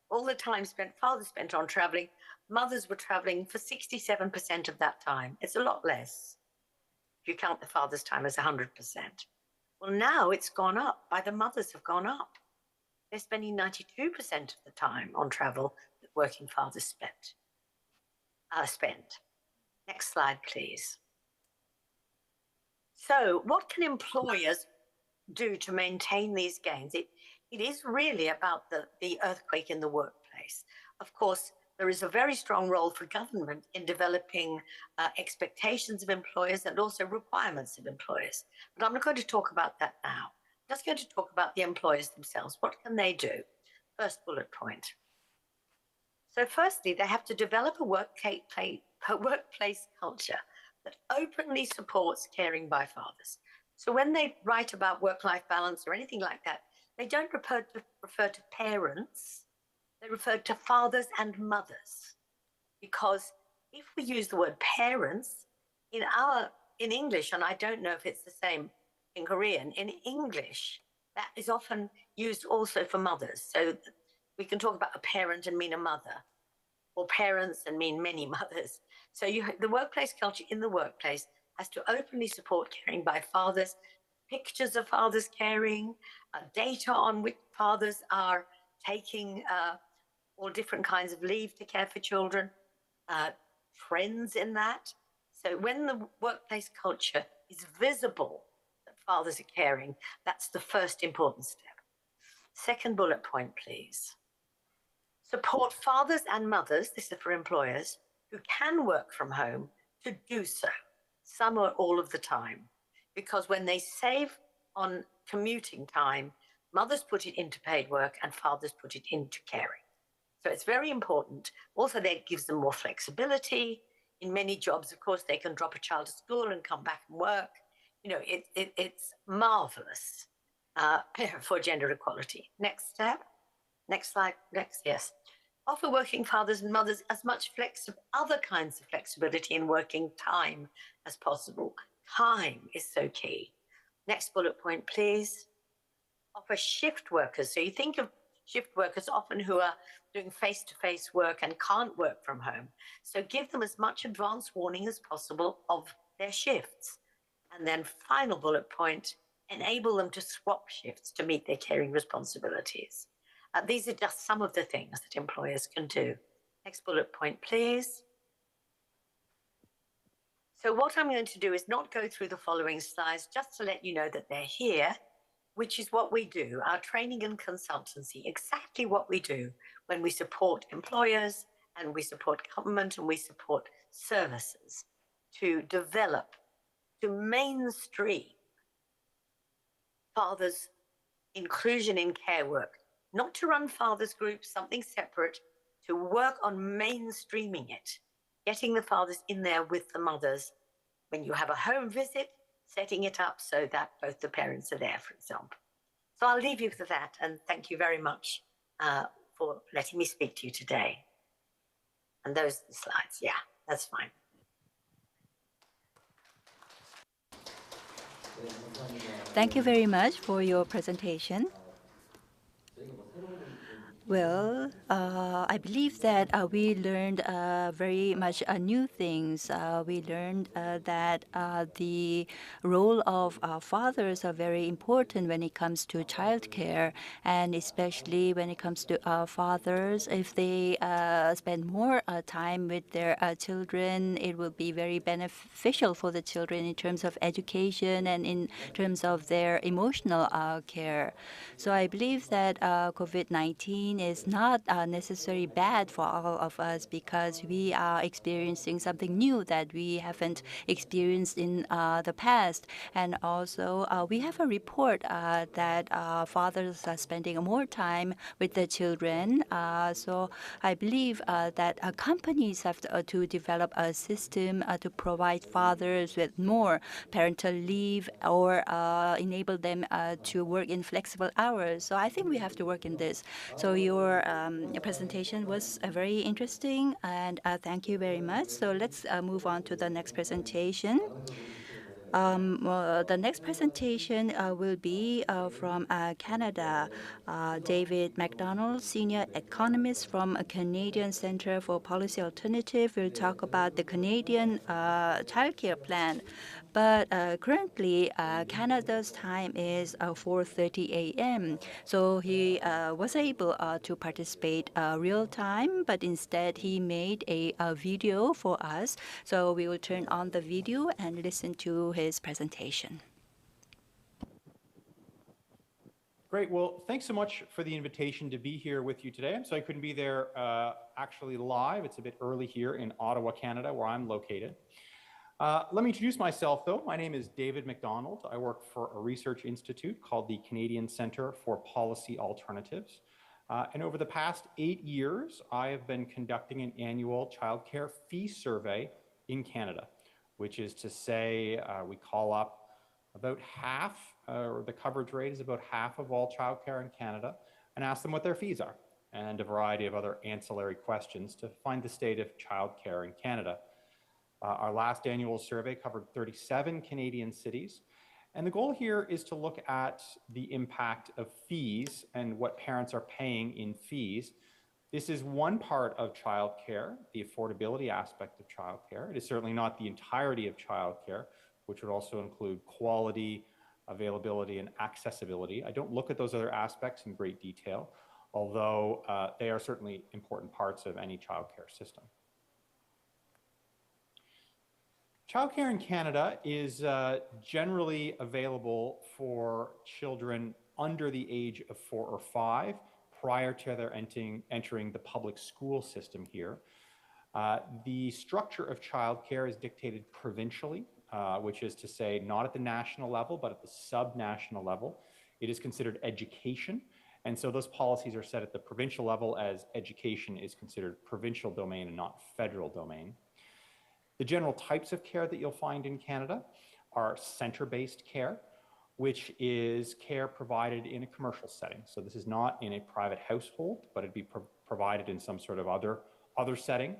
all the time fathers spent on traveling, mothers were traveling for 67% of that time. It's a lot less if you count the father's time as 100%. Well, now it's gone up. The mothers have gone up. They're spending 92% of the time on travel that working fathers spent. Next slide, please. So what can employers do to maintain these gains? It is really about the earthquake in the workplace. Of course, there is a very strong role for government in developing expectations of employers and also requirements of employers. But I'm not going to talk about that now. I'm just going to talk about the employers themselves. What can they do? First bullet point. So firstly, they have to develop a workplace culture that openly supports caring by fathers. So when they write about work-life balance or anything like that, they don't refer to parents, they refer to fathers and mothers. Because if we use the word parents, in English, and I don't know if it's the same in Korean, in English, that is often used also for mothers. So we can talk about a parent and mean a mother, or parents and mean many mothers. So the workplace culture in the workplace has to openly support caring by fathers, pictures of fathers caring, data on which fathers are taking all different kinds of leave to care for children, trends in that. So when the workplace culture is visible that fathers are caring, that's the first important step. Second bullet point, please. Support fathers and mothers, this is for employers, who can work from home to do so, some or all of the time. Because when they save on commuting time, mothers put it into paid work and fathers put it into caring. So it's very important. Also, that gives them more flexibility. In many jobs, of course, they can drop a child to school and come back and work. You know, it's marvelous for gender equality. Next step. Next slide. Next, yes. Offer working fathers and mothers as much other kinds of flexibility in working time as possible. Time is so key. Next bullet point, please. Offer shift workers. So you think of shift workers often who are doing face-to-face work and can't work from home. So give them as much advance warning as possible of their shifts. And then final bullet point, enable them to swap shifts to meet their caring responsibilities. These are just some of the things that employers can do. Next bullet point, please. So what I'm going to do is not go through the following slides, just to let you know that they're here, which is what we do, our training and consultancy, exactly what we do when we support employers and we support government and we support services to develop, to mainstream fathers' inclusion in care work, not to run fathers groups, something separate, to work on mainstreaming it, getting the fathers in there with the mothers. When you have a home visit, setting it up so that both the parents are there, for example. So I'll leave you with that, and thank you very much for letting me speak to you today. And those are the slides. Yeah, that's fine. Thank you very much for your presentation. Well, I believe that we learned very much new things. We learned that the role of fathers are very important when it comes to childcare, and especially when it comes to fathers. If they spend more time with their children, it will be very beneficial for the children in terms of education and in terms of their emotional care. So I believe that COVID-19 is not necessarily bad for all of us, because we are experiencing something new that we haven't experienced in the past. And also, we have a report that fathers are spending more time with their children. So I believe that companies have to develop a system to provide fathers with more parental leave or enable them to work in flexible hours. So I think we have to work in this. So your presentation was very interesting, and thank you very much. So let's move on to the next presentation. The next presentation will be from Canada. David McDonald, Senior Economist from a Canadian Centre for Policy Alternative, will talk about the Canadian childcare plan. But currently, Canada's time is 4:30 a.m. So he was able to participate real time, but instead he made a video for us. So we will turn on the video and listen to his presentation. Great. Well, thanks so much for the invitation to be here with you today. I'm sorry I couldn't be there actually live. It's a bit early here in Ottawa, Canada, where I'm located. Let me introduce myself, though. My name is David McDonald. I work for a research institute called the Canadian Centre for Policy Alternatives. And over the past 8 years, I have been conducting an annual childcare fee survey in Canada, which is to say we call up about half, or the coverage rate is about half of all childcare in Canada, and ask them what their fees are, and a variety of other ancillary questions to find the state of childcare in Canada. Our last annual survey covered 37 Canadian cities, and the goal here is to look at the impact of fees and what parents are paying in fees. This is one part of childcare, the affordability aspect of childcare. It is certainly not the entirety of childcare, which would also include quality, availability, and accessibility. I don't look at those other aspects in great detail, although they are certainly important parts of any childcare system. Childcare in Canada is generally available for children under the age of 4 or 5 prior to their entering the public school system here. The structure of childcare is dictated provincially, which is to say not at the national level, but at the sub-national level. It is considered education, and so those policies are set at the provincial level, as education is considered provincial domain and not federal domain. The general types of care that you'll find in Canada are center-based care, which is care provided in a commercial setting. So this is not in a private household, but it'd be provided in some sort of other setting.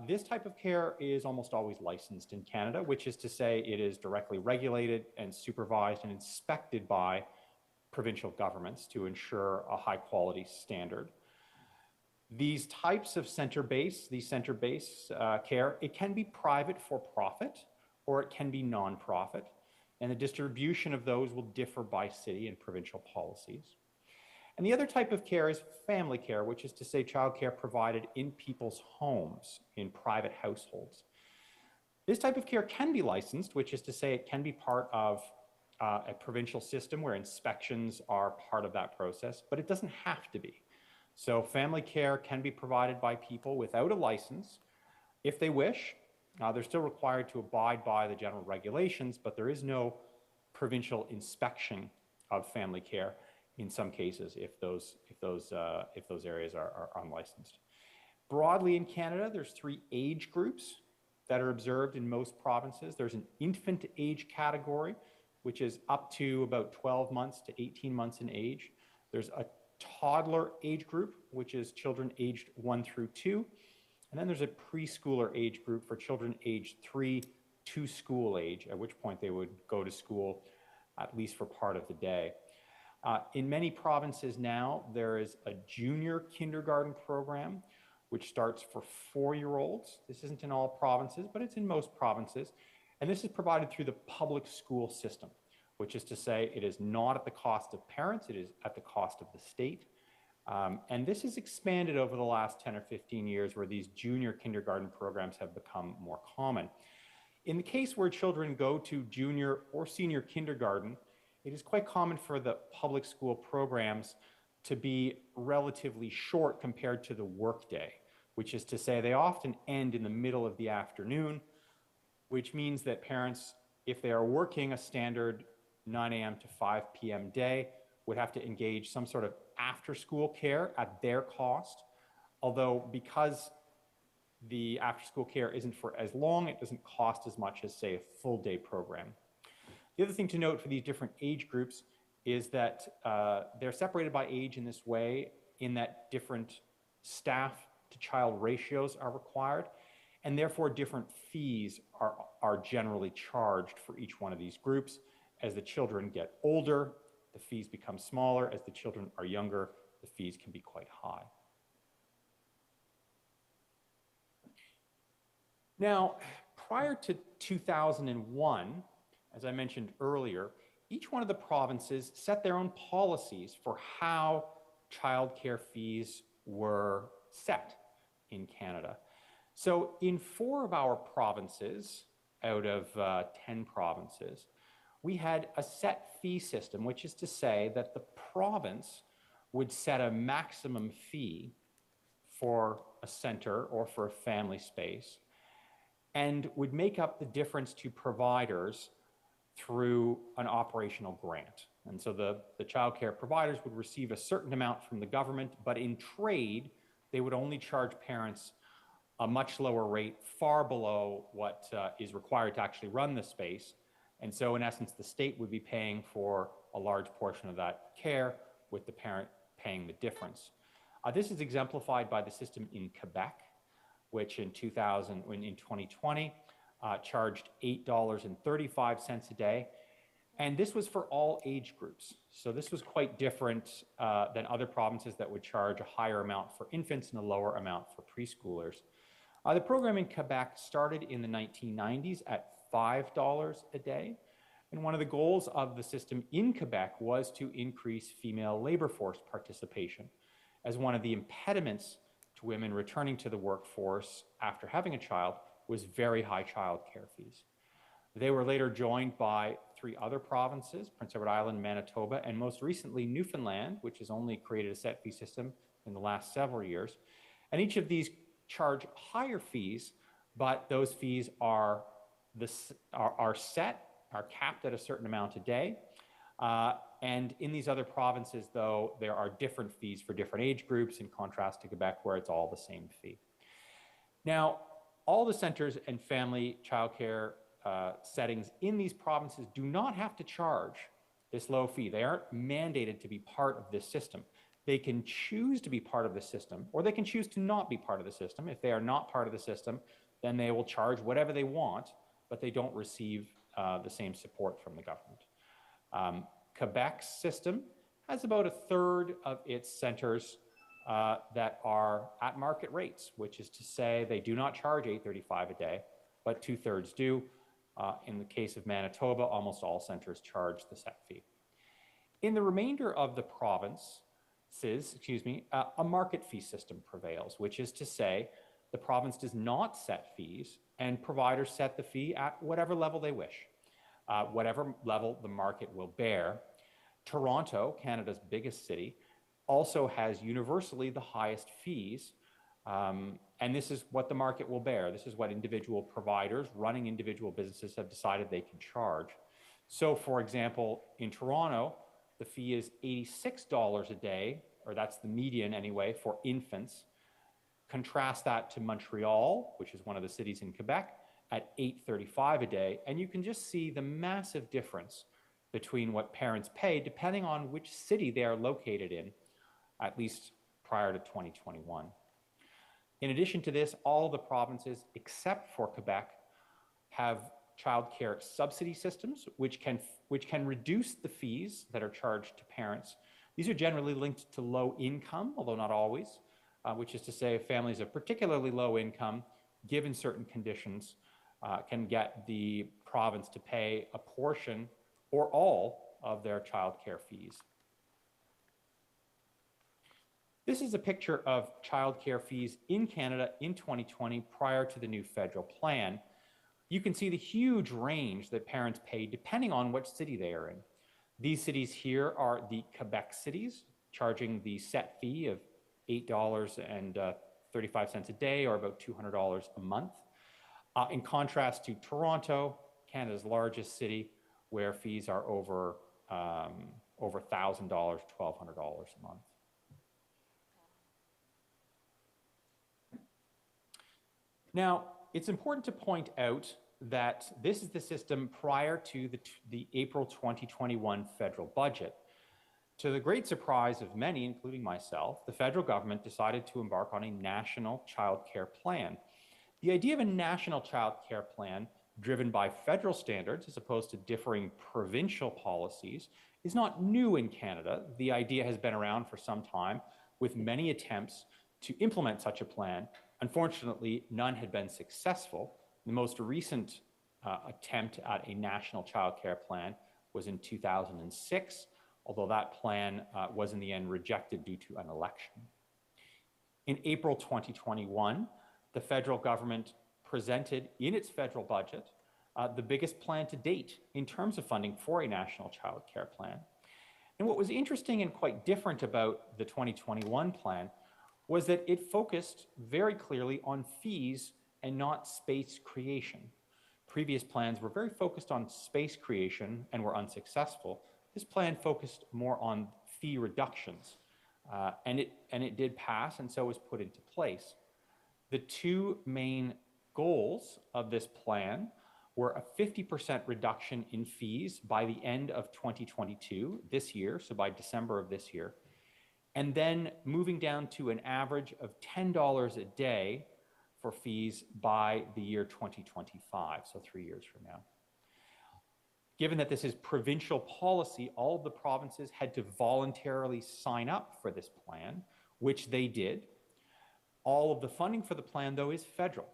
This type of care is almost always licensed in Canada, which is to say it is directly regulated and supervised and inspected by provincial governments to ensure a high quality standard. These types of center-based care, it can be private for profit or it can be non-profit, and the distribution of those will differ by city and provincial policies. And the other type of care is family care, which is to say childcare provided in people's homes, in private households. This type of care can be licensed, which is to say it can be part of a provincial system where inspections are part of that process, but it doesn't have to be. So family care can be provided by people without a license if they wish. They're still required to abide by the general regulations, but there is no provincial inspection of family care in some cases if those areas are unlicensed. Broadly in Canada, there's 3 age groups that are observed in most provinces. There's an infant age category, which is up to about 12 months to 18 months in age. There's a toddler age group, which is children aged 1 through 2. And then there's a preschooler age group for children aged 3 to school age, at which point they would go to school at least for part of the day. In many provinces now, there is a junior kindergarten program, which starts for 4-year-olds. This isn't in all provinces, but it's in most provinces. And this is provided through the public school system, which is to say it is not at the cost of parents, it is at the cost of the state. And this has expanded over the last 10 or 15 years where these junior kindergarten programs have become more common. In the case where children go to junior or senior kindergarten, it is quite common for the public school programs to be relatively short compared to the workday, which is to say they often end in the middle of the afternoon, which means that parents, if they are working a standard 9 a.m. to 5 p.m. day, would have to engage some sort of after-school care at their cost, although because the after-school care isn't for as long, it doesn't cost as much as, say, a full-day program. The other thing to note for these different age groups is that they're separated by age in this way, in that different staff-to-child ratios are required. and therefore different fees are generally charged for each one of these groups. As the children get older, the fees become smaller. As the children are younger, the fees can be quite high. Now, prior to 2001, as I mentioned earlier, each one of the provinces set their own policies for how childcare fees were set in Canada. So in 4 of our provinces, out of 10 provinces, we had a set fee system, which is to say that the province would set a maximum fee for a center or for a family space and would make up the difference to providers through an operational grant. And so the childcare providers would receive a certain amount from the government, but in trade, they would only charge parents a much lower rate, far below what is required to actually run the space. And so in essence, the state would be paying for a large portion of that care, with the parent paying the difference. This is exemplified by the system in Quebec, which in 2020 charged $8.35 a day. And this was for all age groups. So this was quite different than other provinces that would charge a higher amount for infants and a lower amount for preschoolers. The program in Quebec started in the 1990s at $5 a day. And one of the goals of the system in Quebec was to increase female labor force participation, as one of the impediments to women returning to the workforce after having a child was very high childcare fees. They were later joined by 3 other provinces, Prince Edward Island, Manitoba, and most recently Newfoundland, which has only created a set fee system in the last several years. And each of these charge higher fees, but those fees are capped at a certain amount a day. And in these other provinces, though, there are different fees for different age groups, in contrast to Quebec, where it's all the same fee. Now, all the centers and family childcare settings in these provinces do not have to charge this low fee. They aren't mandated to be part of this system. They can choose to be part of the system, or they can choose to not be part of the system. If they are not part of the system, then they will charge whatever they want, but they don't receive the same support from the government. Quebec's system has about 1/3 of its centers that are at market rates, which is to say they do not charge $8.35 a day, but 2/3 do. In the case of Manitoba, almost all centers charge the set fee. In the remainder of the provinces, a market fee system prevails, which is to say the province does not set fees and providers set the fee at whatever level they wish, whatever level the market will bear. Toronto, Canada's biggest city, also has universally the highest fees, and this is what the market will bear. This is what individual providers running individual businesses have decided they can charge. So, for example, in Toronto, the fee is $86 a day, or that's the median anyway, for infants. Contrast that to Montreal, which is one of the cities in Quebec, at $8.35 a day, and you can just see the massive difference between what parents pay depending on which city they are located in, at least prior to 2021. In addition to this, all the provinces except for Quebec have childcare subsidy systems, which can reduce the fees that are charged to parents. These are generally linked to low income, although not always, which is to say families of particularly low income, given certain conditions, can get the province to pay a portion or all of their childcare fees. This is a picture of childcare fees in Canada in 2020 prior to the new federal plan. You can see the huge range that parents pay depending on which city they are in. These cities here are the Quebec cities, charging the set fee of $8.35 a day, or about $200 a month. In contrast to Toronto, Canada's largest city, where fees are over $1,000, $1,200 a month. Now, it's important to point out that this is the system prior to the April 2021 federal budget. To the great surprise of many, including myself, the federal government decided to embark on a national child care plan The idea of a national child care plan driven by federal standards as opposed to differing provincial policies is not new in Canada. The idea has been around for some time, with many attempts to implement such a plan. Unfortunately, none had been successful. The most recent attempt at a national child care plan was in 2006, although that plan was in the end rejected due to an election. In April 2021, the federal government presented in its federal budget the biggest plan to date in terms of funding for a national child care plan. And what was interesting and quite different about the 2021 plan was that it focused very clearly on fees and not space creation. Previous plans were very focused on space creation and were unsuccessful. This plan focused more on fee reductions, and it did pass, and so was put into place. The two main goals of this plan were a 50% reduction in fees by the end of 2022, this year, so by December of this year, and then moving down to an average of $10 a day for fees by the year 2025, so 3 years from now. Given that this is provincial policy, all of the provinces had to voluntarily sign up for this plan, which they did. All of the funding for the plan, though, is federal.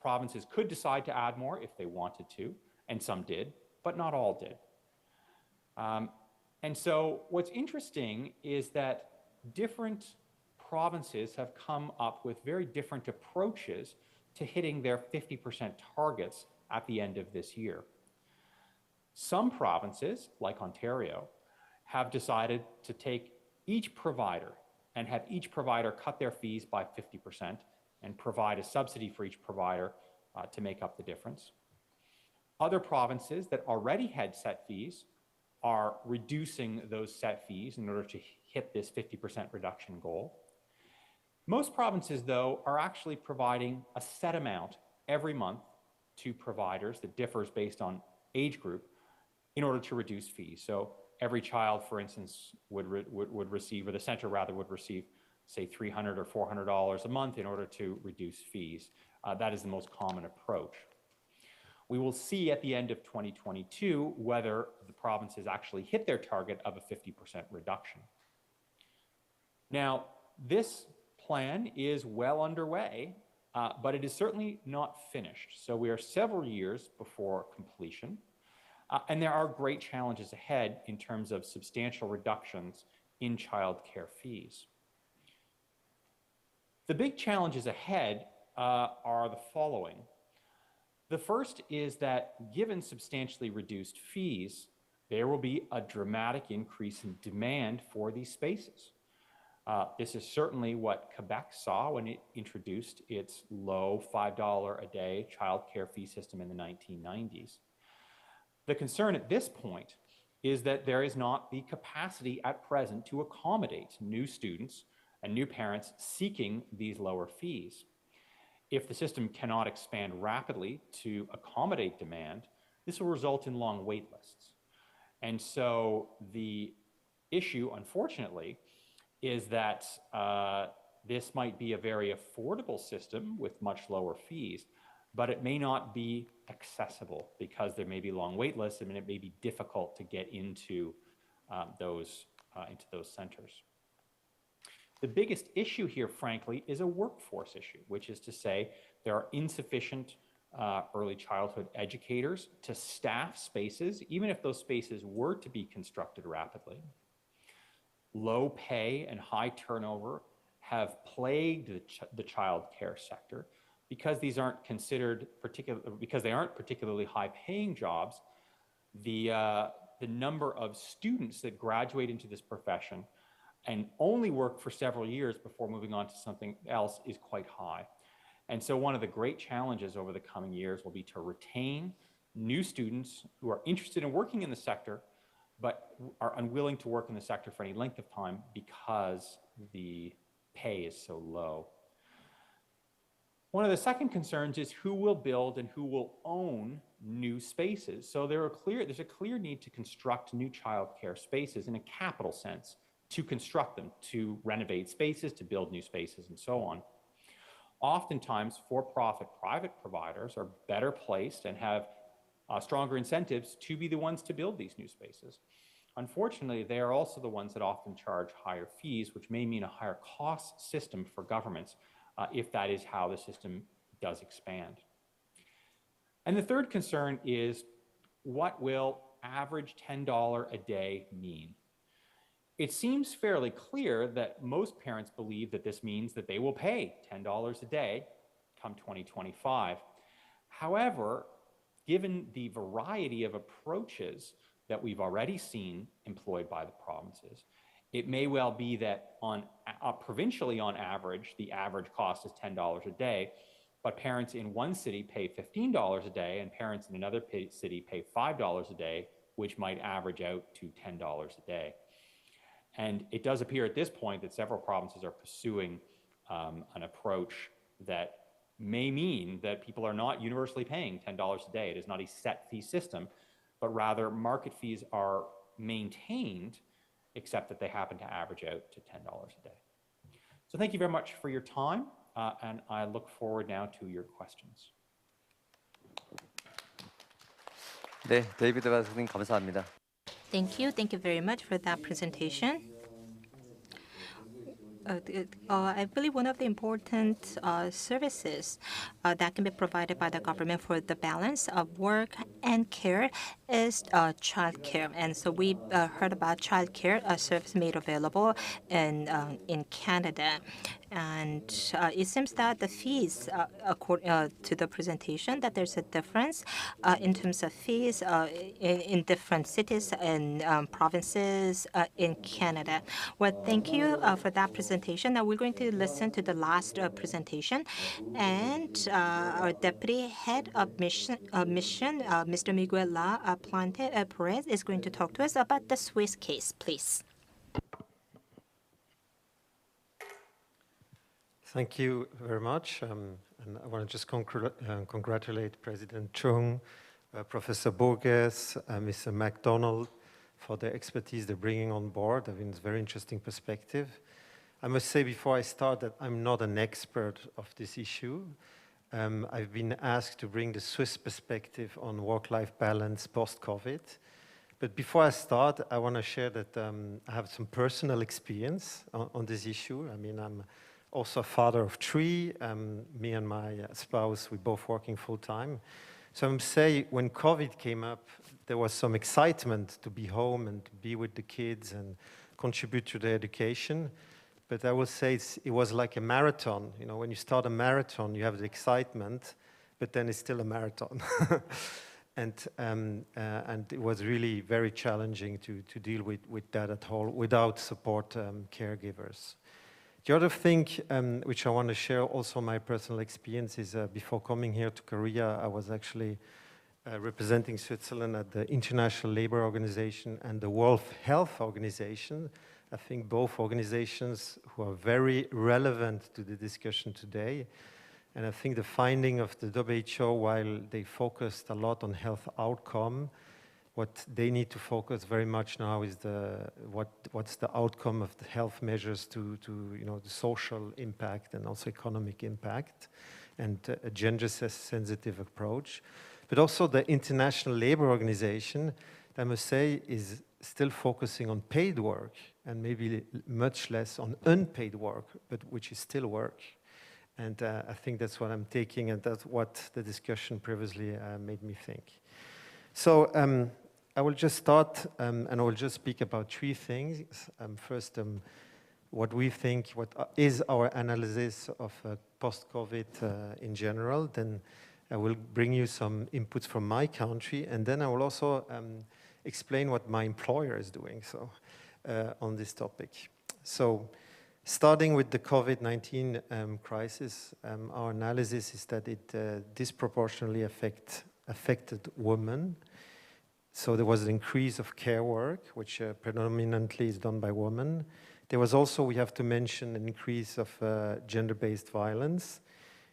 Provinces could decide to add more if they wanted to, and some did, but not all did. And so what's interesting is that different provinces have come up with very different approaches to hitting their 50% targets at the end of this year. Some provinces, like Ontario, have decided to take each provider and have each provider cut their fees by 50% and provide a subsidy for each provider to make up the difference. Other provinces that already had set fees are reducing those set fees in order to hit this 50% reduction goal. Most provinces, though, are actually providing a set amount every month to providers that differs based on age group in order to reduce fees. So every child, for instance, would receive, or the center rather would receive, say $300 or $400 a month in order to reduce fees. That is the most common approach. We will see at the end of 2022 whether the provinces actually hit their target of a 50% reduction. Now, this plan is well underway, but it is certainly not finished. So we are several years before completion, and there are great challenges ahead in terms of substantial reductions in child care fees. The big challenges ahead are the following. The first is that given substantially reduced fees, there will be a dramatic increase in demand for these spaces. This is certainly what Quebec saw when it introduced its low $5 a day child care fee system in the 1990s. The concern at this point is that there is not the capacity at present to accommodate new students and new parents seeking these lower fees. If the system cannot expand rapidly to accommodate demand, this will result in long wait lists. And so the issue, unfortunately, is that this might be a very affordable system with much lower fees, but it may not be accessible because there may be long wait lists and it may be difficult to get into those centers. The biggest issue here, frankly, is a workforce issue, which is to say there are insufficient early childhood educators to staff spaces, even if those spaces were to be constructed rapidly. Low pay and high turnover have plagued the child care sector because these aren't because they aren't particularly high-paying jobs. The number of students that graduate into this profession and only work for several years before moving on to something else is quite high. And so one of the great challenges over the coming years will be to retain new students who are interested in working in the sector, but are unwilling to work in the sector for any length of time because the pay is so low. One of the second concerns is who will build and who will own new spaces. So there's a clear need to construct new childcare spaces in a capital sense, to construct them, to renovate spaces, to build new spaces, and so on. Oftentimes, for-profit private providers are better placed and have stronger incentives to be the ones to build these new spaces. Unfortunately, they are also the ones that often charge higher fees, which may mean a higher cost system for governments if that is how the system does expand. And the third concern is, what will average $10 a day mean? It seems fairly clear that most parents believe that this means that they will pay $10 a day come 2025. However, given the variety of approaches that we've already seen employed by the provinces, it may well be that provincially on average, the average cost is $10 a day, but parents in one city pay $15 a day and parents in another city pay $5 a day, which might average out to $10 a day. And it does appear at this point that several provinces are pursuing an approach that may mean that people are not universally paying $10 a day. It is not a set fee system, but rather market fees are maintained, except that they happen to average out to $10 a day. So thank you very much for your time, and I look forward now to your questions. 네, 데이비드 박사님 감사합니다. Thank you very much for that presentation. I believe one of the important services that can be provided by the government for the balance of work and care is child care. And so we heard about child care service made available in Canada. And it seems that the fees, according to the presentation, that there's a difference in terms of fees in different cities and provinces in Canada. Well, thank you for that presentation. Now we're going to listen to the last presentation. And our Deputy Head of Mission, Mr. Miguel Plante-Perez, is going to talk to us about the Swiss case, please. Thank you very much. And I want to just congratulate President Chung, Professor Burgess, Mr. MacDonald for the expertise they're bringing on board. I mean, it's a very interesting perspective. I must say before I start that I'm not an expert of this issue. I've been asked to bring the Swiss perspective on work-life balance post-COVID. But before I start, I want to share that I have some personal experience on this issue. I mean, I'm also a father of 3. Me and my spouse, we're both working full-time. So I must say, when COVID came up, there was some excitement to be home and to be with the kids and contribute to their education. But I will say it was like a marathon. You know, when you start a marathon, you have the excitement, but then it's still a marathon. And it was really very challenging to deal with that at all without support caregivers. The other thing which I want to share, also my personal experience, is before coming here to Korea, I was actually representing Switzerland at the International Labour Organization and the World Health Organization. I think both organizations who are very relevant to the discussion today. And I think the finding of the WHO, while they focused a lot on health outcome, what they need to focus very much now is what's the outcome of the health measures to the social impact and also economic impact, and a gender-sensitive approach. But also the International Labour Organization, I must say, is still focusing on paid work and maybe much less on unpaid work, but which is still work. And I think that's what I'm taking, and that's what the discussion previously made me think. So I will just start, and I will just speak about 3 things. First, what we think, what is our analysis of post-COVID in general. Then I will bring you some inputs from my country, and then I will also explain what my employer is doing on this topic. So starting with the COVID-19 crisis, our analysis is that it disproportionately affected women. So there was an increase of care work, which predominantly is done by women. There was also, we have to mention, an increase of gender-based violence,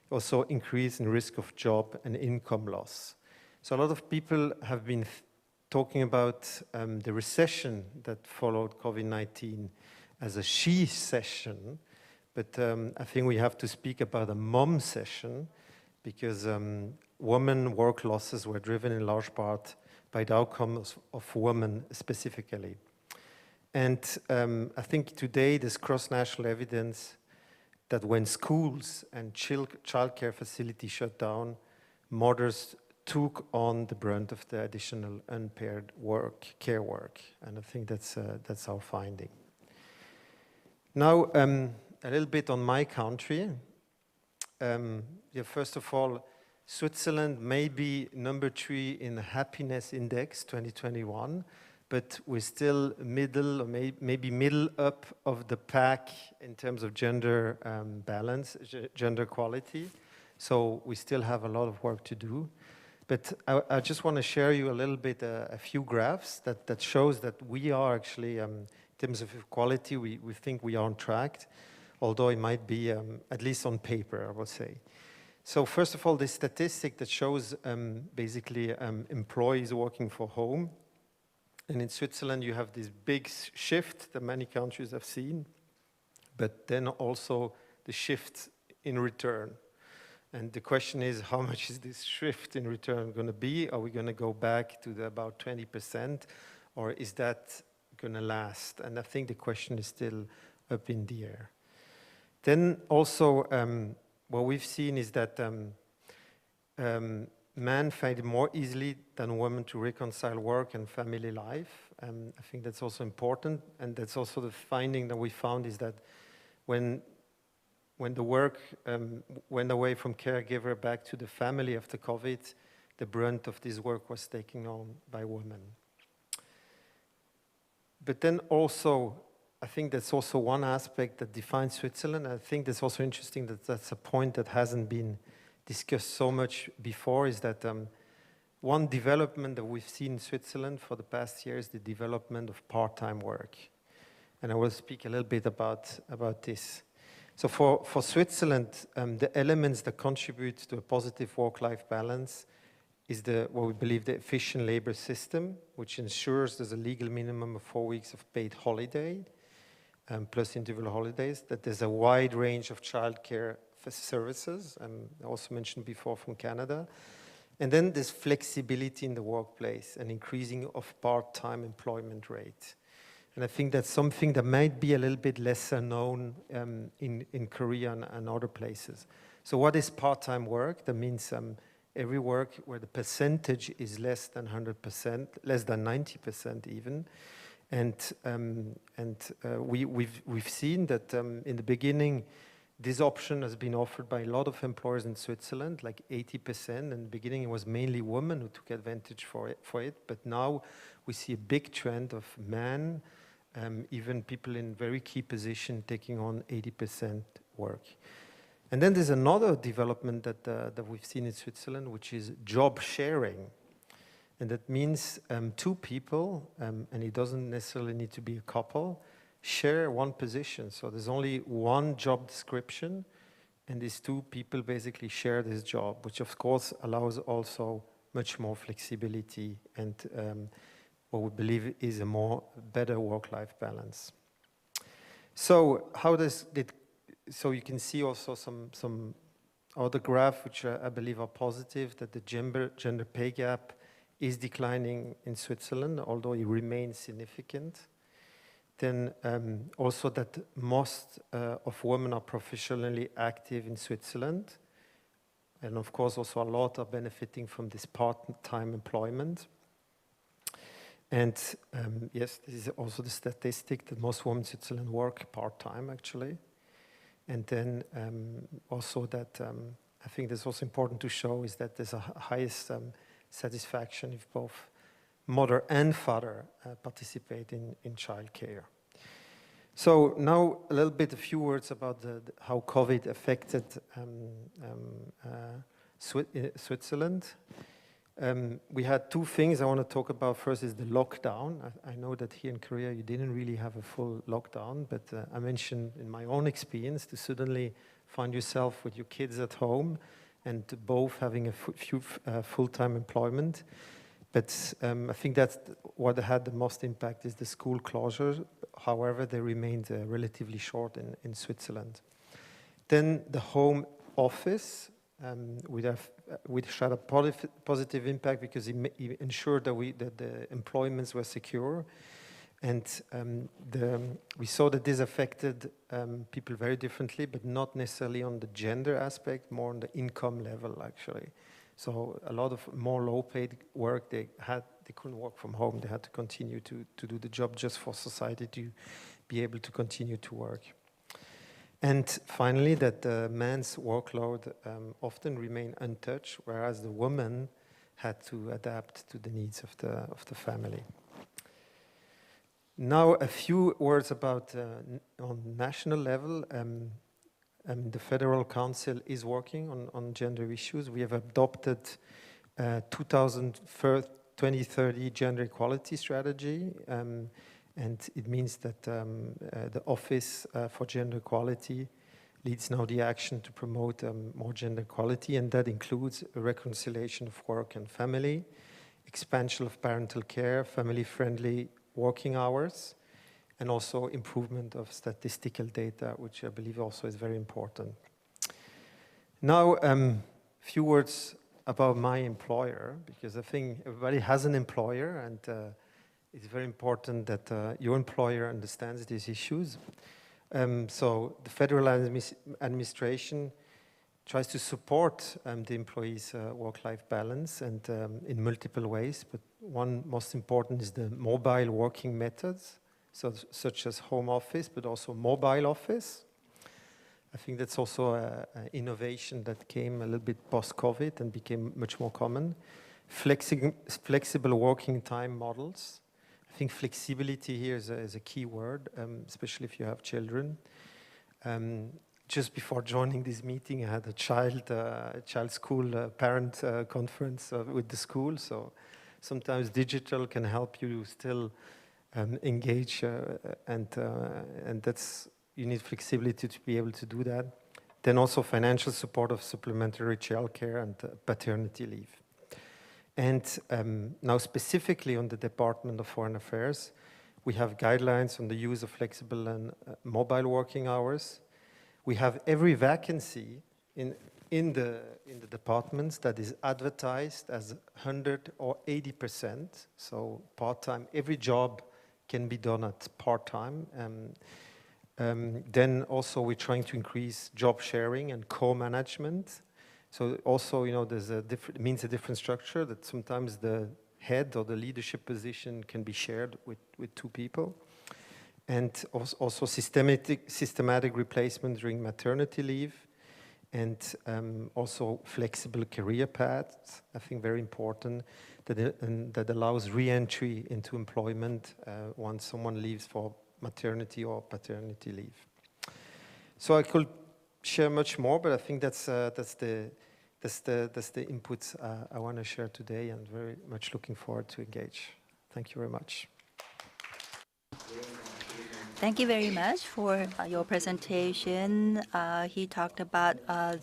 also increase in risk of job and income loss. So a lot of people have been talking about the recession that followed COVID-19 as a she-cession, but I think we have to speak about a mom session, because women work losses were driven in large part by the outcomes of women specifically. And I think today there's cross-national evidence that when schools and childcare facilities shut down, mothers took on the brunt of the additional unpaid care work. And I think that's our finding. Now, a little bit on my country. First of all, Switzerland may be number 3 in the happiness index 2021, but we're still middle, or maybe middle up of the pack in terms of gender balance, gender equality. So we still have a lot of work to do. But I just want to share you a little bit, a few graphs that shows that we are actually, in terms of equality, we think we are on track, although it might be, at least on paper, I would say. So first of all, this statistic that shows basically employees working from home. And in Switzerland, you have this big shift that many countries have seen, but then also the shift in return. And the question is, how much is this shift in return going to be? Are we going to go back to about 20%, or is that going to last? And I think the question is still up in the air. Then also, what we've seen is that men find it more easily than women to reconcile work and family life. I think that's also important, and that's also the finding that we found, is that when the work went away from caregiver back to the family after COVID, the brunt of this work was taken on by women. But then also, I think that's also one aspect that defines Switzerland. I think that's also interesting that that's a point that hasn't been discussed so much before, is that one development that we've seen in Switzerland for the past year is the development of part-time work. And I will speak a little bit about this. So for Switzerland, the elements that contribute to a positive work-life balance is what we believe the efficient labor system, which ensures there's a legal minimum of 4 weeks of paid holiday, plus individual holidays, that there's a wide range of childcare services, I also mentioned before from Canada, and then there's flexibility in the workplace and increasing of part-time employment rate. And I think that's something that might be a little bit lesser known in Korea and other places. So what is part-time work? That means every work where the percentage is less than 100%, less than 90% even. And we've seen that in the beginning, this option has been offered by a lot of employers in Switzerland, like 80%. In the beginning, it was mainly women who took advantage for it. But now we see a big trend of men, even people in very key position taking on 80% work. And then there's another development that we've seen in Switzerland, which is job sharing. And that means 2 people, and it doesn't necessarily need to be a couple, share one position. So there's only one job description, and these 2 people basically share this job, which of course allows also much more flexibility and what we believe is a better work-life balance. So so you can see also some other graphs which I believe are positive, that the gender pay gap is declining in Switzerland, although it remains significant. Then also that most of women are professionally active in Switzerland. And of course also a lot are benefiting from this part-time employment. And yes, this is also the statistic that most women in Switzerland work part-time actually. And then also that I think that's also important to show is that there's a highest satisfaction if both mother and father participate in childcare. So now a few words about how COVID affected Switzerland. We had 2 things I want to talk about. First is the lockdown. I know that here in Korea you didn't really have a full lockdown, but I mentioned in my own experience to suddenly find yourself with your kids at home and both having a few full-time employment. But I think that's what had the most impact is the school closures. However, they remained relatively short in Switzerland. Then the home office, which had a positive impact because it ensured that the employments were secure. And we saw that this affected people very differently, but not necessarily on the gender aspect, more on the income level, actually. So a lot of more low-paid work, they couldn't work from home. They had to continue to do the job just for society to be able to continue to work. And finally, that the man's workload often remained untouched, whereas the woman had to adapt to the needs of the family. Now, a few words about on national level. The Federal Council is working on gender issues. We have adopted 2030 gender equality strategy, and it means that the Office for Gender Equality leads now the action to promote more gender equality, and that includes a reconciliation of work and family, expansion of parental care, family-friendly working hours, and also improvement of statistical data, which I believe also is very important. Now, a few words about my employer, because I think everybody has an employer, and it's very important that your employer understands these issues. So the federal administration tries to support the employees' work-life balance, and in multiple ways, but one most important is the mobile working methods, such as home office, but also mobile office. I think that's also an innovation that came a little bit post-COVID and became much more common. Flexible working time models. I think flexibility here is a key word, especially if you have children. Just before joining this meeting, I had a child school parent conference with the school. So sometimes digital can help you still engage, and that's, you need flexibility to be able to do that. Then also financial support of supplementary childcare and paternity leave. And now specifically on the Department of Foreign Affairs, we have guidelines on the use of flexible and mobile working hours. We have every vacancy in the departments that is advertised as 100 or 80%, so part-time. Every job can be done at part-time. Then also we're trying to increase job sharing and co-management. So also, you know, there's it means a different structure, that sometimes the head or the leadership position can be shared with two people. And also systematic replacement during maternity leave, and also flexible career paths, I think very important, that allows re-entry into employment once someone leaves for maternity or paternity leave. So I could share much more, but I think that's the inputs I want to share today, and very much looking forward to engage. Thank you very much. Thank you very much for your presentation. He talked about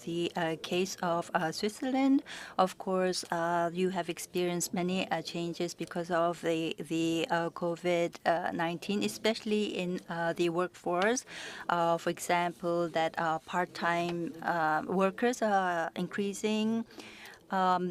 the case of Switzerland. Of course, you have experienced many changes because of the COVID-19, especially in the workforce. For example, that part-time workers are increasing.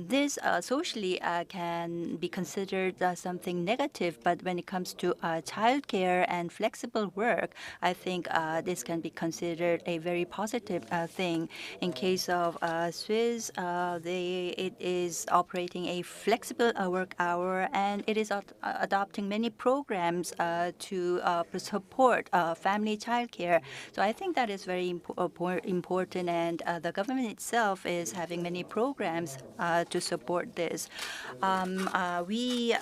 This socially can be considered something negative, but when it comes to childcare and flexible work, I think this can be considered a very positive thing. In case of Swiss, it is operating a flexible work hour, and it is adopting many programs to support family childcare. So I think that is very important, and the government itself is having many programs to support this. We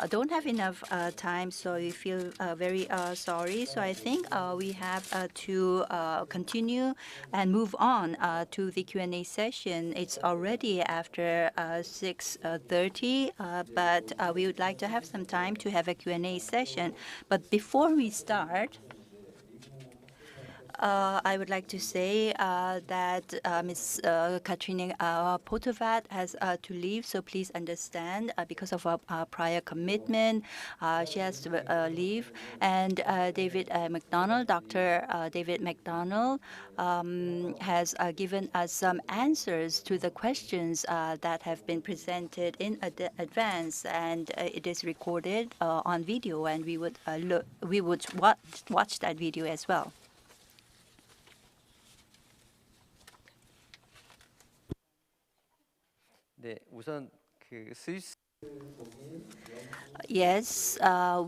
don't have enough time, so we feel very sorry. So I think we have to continue and move on to the Q&A session. It's already after 6:30, but we would like to have some time to have a Q&A session. But before we start, I would like to say that Ms. Katrina Fotovat has to leave, so please understand because of our prior commitment, she has to leave. And David McDonald, Dr. David McDonald, has given us some answers to the questions that have been presented in advance, and it is recorded on video, and we would watch that video as well. 네, 우선 그 스위스 Yes,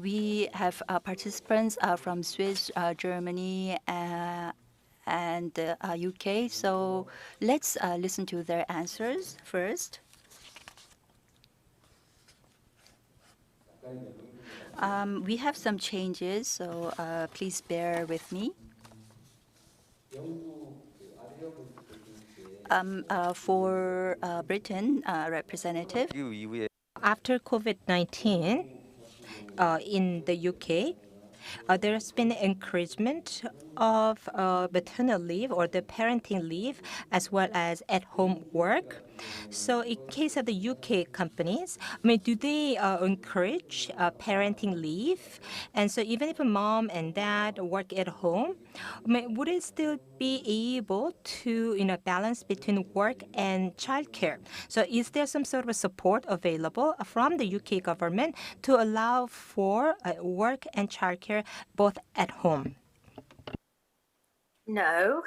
we have participants from Swiss, Germany, and the UK. So let's listen to their answers first. We have some changes, so please bear with me. For Britain, representative. After COVID-19 in the UK, there has been encouragement of maternal leave or the parenting leave as well as at-home work. So in case of the UK companies, do they encourage parenting leave? And so even if a mom and dad work at home, would it still be able to balance between work and childcare? So is there some sort of a support available from the UK government to allow for work and childcare both at home? No.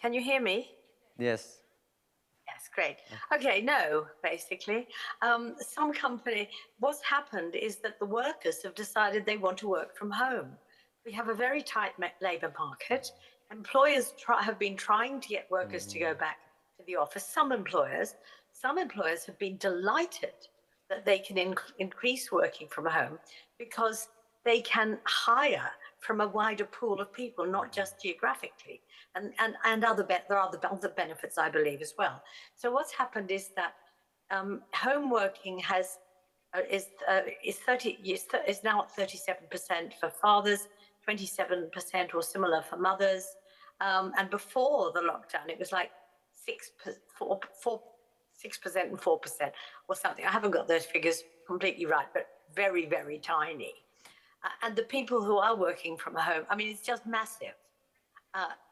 Can you hear me? Yes. Yes, great. Okay, no, basically. What's happened is that the workers have decided they want to work from home. We have a very tight labour market. Employers have been trying to get workers to go back to the office. Some employers have been delighted that they can increase working from home because they can hire from a wider pool of people, not just geographically, and there are other benefits, I believe, as well. So what's happened is that home working is now at 37% for fathers, 27% or similar for mothers, and before the lockdown, it was like 6% and 4% or something. I haven't got those figures completely right, but very, very tiny. And the people who are working from home, it's just massive.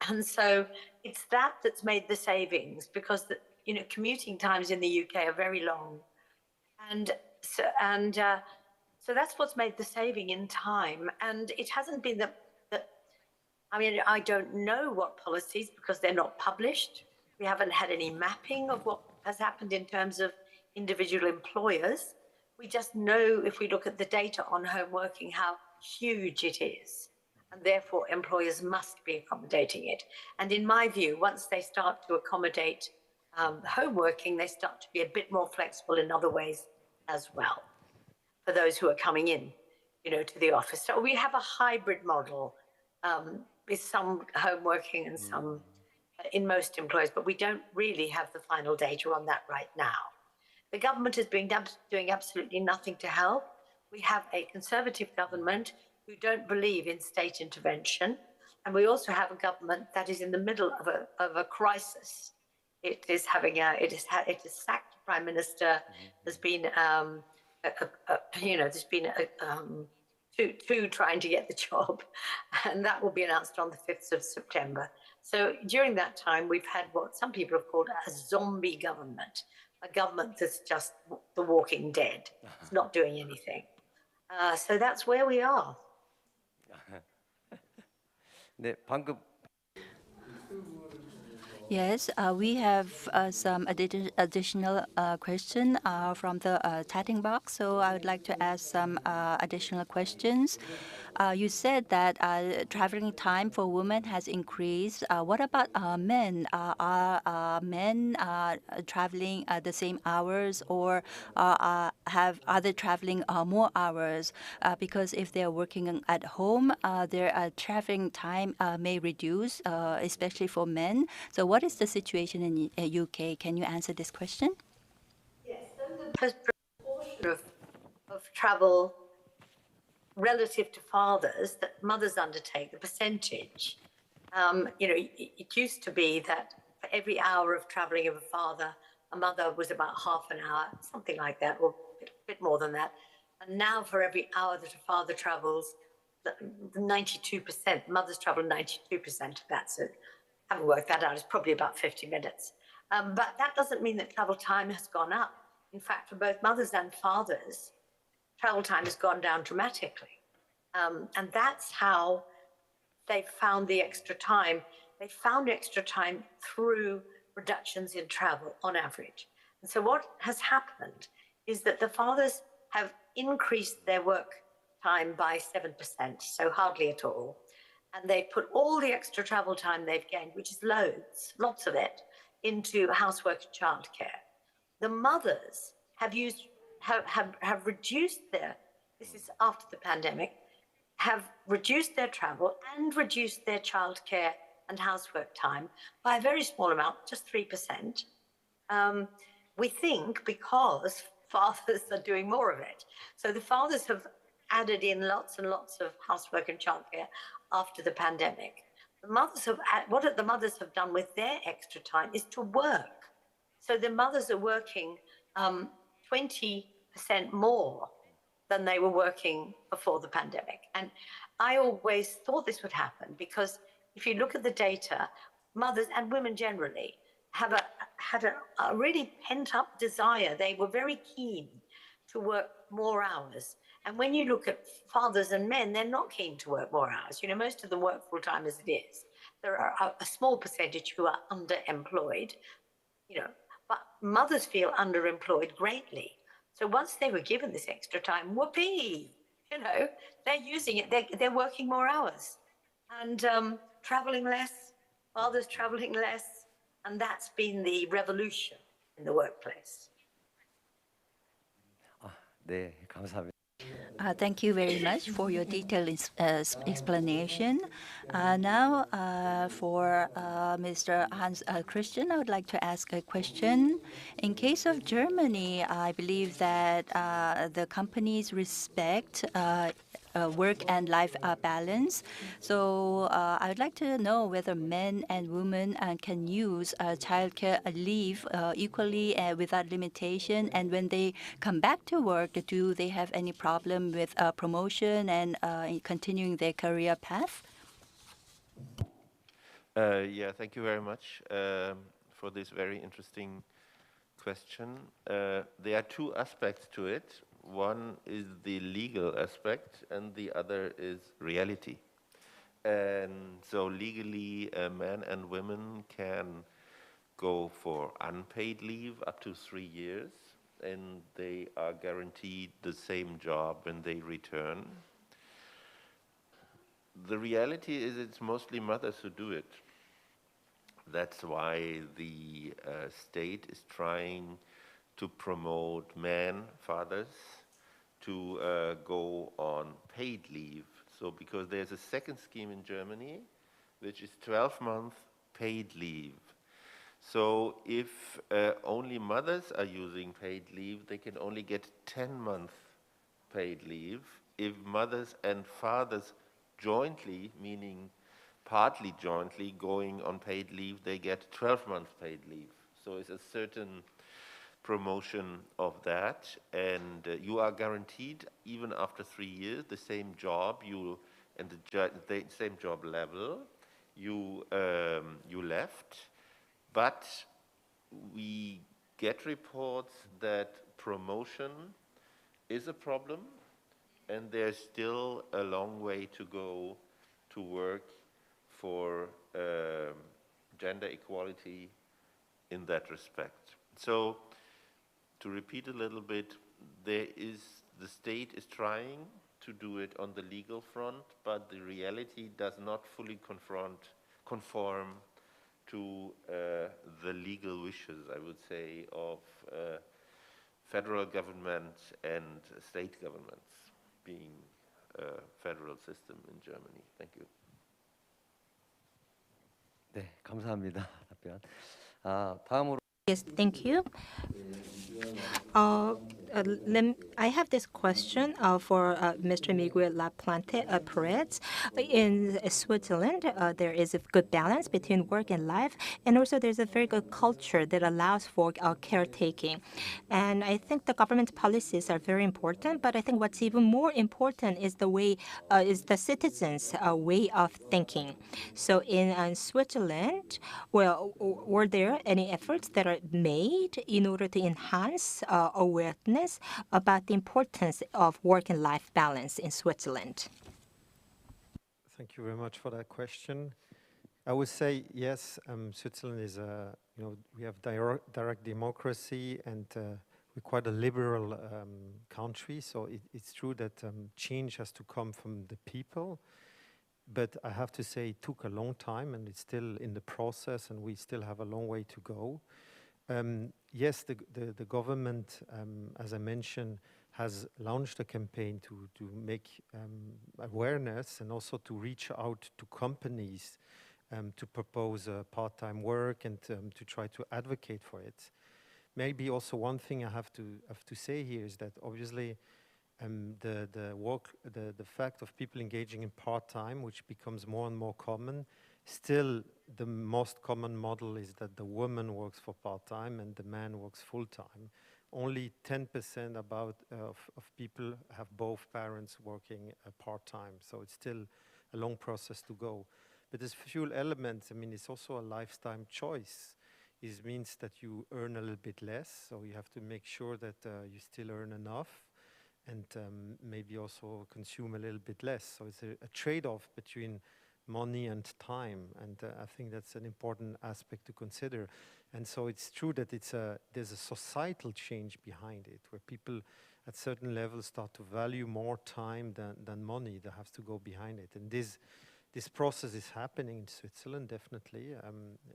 And so it's that's made the savings because commuting times in the UK are very long. And so that's what's made the saving in time. And it hasn't been that I don't know what policies because they're not published. We haven't had any mapping of what has happened in terms of individual employers. We just know if we look at the data on home working how huge it is, and therefore employers must be accommodating it. And in my view, once they start to accommodate home working, they start to be a bit more flexible in other ways as well for those who are coming in, to the office. So we have a hybrid model with some home working and some in most employers, but we don't really have the final data on that right now. The government has been doing absolutely nothing to help. We have a Conservative government who don't believe in state intervention, and we also have a government that is in the middle of a crisis. It has sacked the Prime Minister. There's been two trying to get the job, and that will be announced on the 5th of September. So during that time, we've had what some people have called a zombie government, a government that's just the walking dead. It's not doing anything. So that's where we are. 네, 방금 Yes, we have some additional question from the chatting box. So I would like to ask some additional questions. You said that traveling time for women has increased. What about men? Are men traveling the same hours, or are they traveling more hours? Because if they are working at home, their traveling time may reduce, especially for men. So what is the situation in UK? Can you answer this question? Yes, the proportion of travel relative to fathers that mothers undertake, the percentage, It used to be that for every hour of traveling of a father, a mother was about half an hour, something like that, or a bit more than that. And now for every hour that a father travels, 92%, mothers travel 92% of that. So I haven't worked that out. It's probably about 50 minutes. But that doesn't mean that travel time has gone up. In fact, for both mothers and fathers, travel time has gone down dramatically. And that's how they found the extra time. They found extra time through reductions in travel on average. And so what has happened is that the fathers have increased their work time by 7%, so hardly at all. And they put all the extra travel time they've gained, which is lots of it, into housework and childcare. The mothers have reduced this is after the pandemic, have reduced their travel and reduced their childcare and housework time by a very small amount, just 3%. We think because fathers are doing more of it. So the fathers have added in lots and lots of housework and childcare after the pandemic. What the mothers have done with their extra time is to work. So the mothers are working 20% more than they were working before the pandemic. And I always thought this would happen because if you look at the data, mothers and women generally had a really pent-up desire. They were very keen to work more hours. And when you look at fathers and men, they're not keen to work more hours. Most of them work full-time as it is. There are a small percentage who are underemployed, but mothers feel underemployed greatly. So once they were given this extra time, whoopee, they're using it. They're working more hours and traveling less, fathers traveling less. And that's been the revolution in the workplace. 네, 감사합니다. Thank you very much for your detailed explanation. Now, for Mr. Hans Christian, I would like to ask a question. In case of Germany, I believe that the companies respect work and life balance. So I would like to know whether men and women can use childcare leave equally without limitation. And when they come back to work, do they have any problem with promotion and continuing their career path? Yeah, thank you very much for this very interesting question. There are two aspects to it. One is the legal aspect and the other is reality. And so legally, men and women can go for unpaid leave up to 3 years, and they are guaranteed the same job when they return. The reality is it's mostly mothers who do it. That's why the state is trying to promote fathers to go on paid leave. So because there's a second scheme in Germany, which is 12-month paid leave. So if only mothers are using paid leave, they can only get 10-month paid leave. If mothers and fathers jointly, meaning partly jointly, going on paid leave, they get 12-month paid leave. So it's a certain promotion of that, and you are guaranteed, even after 3 years, the same job and the same job level you left. But we get reports that promotion is a problem, and there's still a long way to go to work for gender equality in that respect. So, to repeat a little bit, the state is trying to do it on the legal front, but the reality does not fully conform to the legal wishes, I would say, of federal government and state governments, being a federal system in Germany. Thank you. 네, 감사합니다. 답변. 다음으로. Yes, thank you. I have this question for Mr. Miguel Plante-Perez. In Switzerland, there is a good balance between work and life, and also there's a very good culture that allows for caretaking. And I think the government policies are very important, but I think what's even more important is the citizens' way of thinking. So in Switzerland, well, were there any efforts that are made in order to enhance awareness about the importance of work and life balance in Switzerland? Thank you very much for that question. I would say yes. Switzerland is we have direct democracy, and we're quite a liberal country. So it's true that change has to come from the people. But I have to say it took a long time, and it's still in the process, and we still have a long way to go. Yes, the government, as I mentioned, has launched a campaign to make awareness and also to reach out to companies to propose part-time work and to try to advocate for it. Maybe also one thing I have to say here is that obviously the fact of people engaging in part-time, which becomes more and more common, still the most common model is that the woman works for part-time and the man works full-time. Only 10% of people have both parents working part-time, so it's still a long process to go. But there's few elements. I mean, it's also a lifetime choice. It means that you earn a little bit less, so you have to make sure that you still earn enough, and maybe also consume a little bit less. So it's a trade-off between money and time, and I think that's an important aspect to consider. And so it's true that there's a societal change behind it, where people at certain levels start to value more time than money that has to go behind it. And this process is happening in Switzerland, definitely.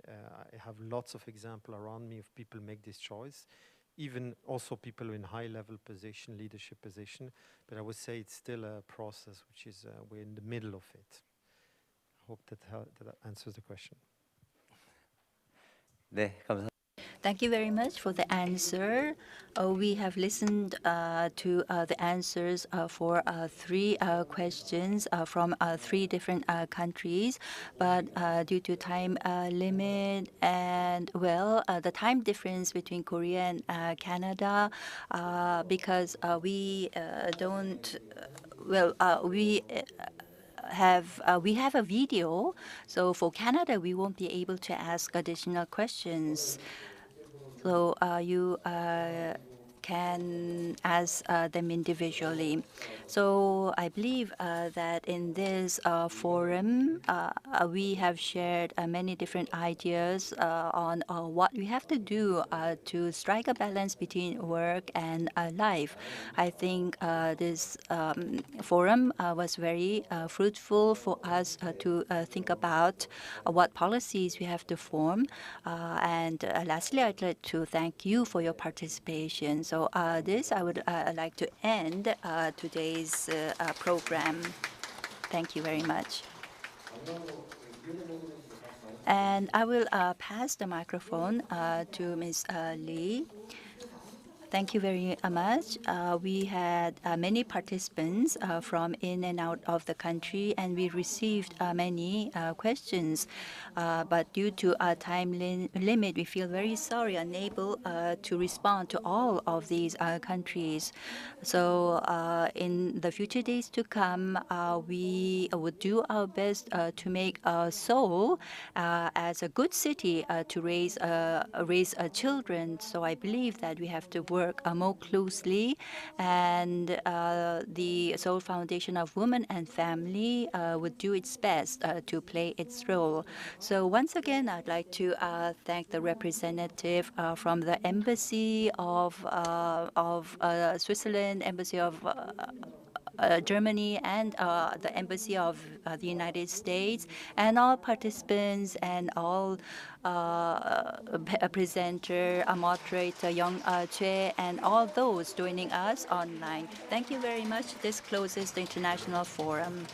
I have lots of examples around me of people make this choice, even also people in high-level position, leadership position. But I would say it's still a process which is, we're in the middle of it. I hope that answers the question. 네, 감사합니다. Thank you very much for the answer. We have listened to the answers for 3 questions from 3 different countries, but due to time limit and, well, the time difference between Korea and Canada, because we don't, we have a video, so for Canada we won't be able to ask additional questions. So you can ask them individually. So I believe that in this forum, we have shared many different ideas on what we have to do to strike a balance between work and life. I think this forum was very fruitful for us to think about what policies we have to form. And lastly, I'd like to thank you for your participation. So this, I would like to end today's program. Thank you very much. And I will pass the microphone to Ms. Lee. Thank you very much. We had many participants from in and out of the country, and we received many questions. But due to a time limit, we feel very sorry, unable to respond to all of these countries. So in the future days to come, we would do our best to make Seoul as a good city to raise children. So I believe that we have to work more closely, and the Seoul Foundation of Women and Family would do its best to play its role. So once again, I'd like to thank the representative from the Embassy of Switzerland, Embassy of Germany, and the Embassy of the United States, and all participants and all presenter, moderator, YounChung, and all those joining us online. Thank you very much. This closes the International Forum.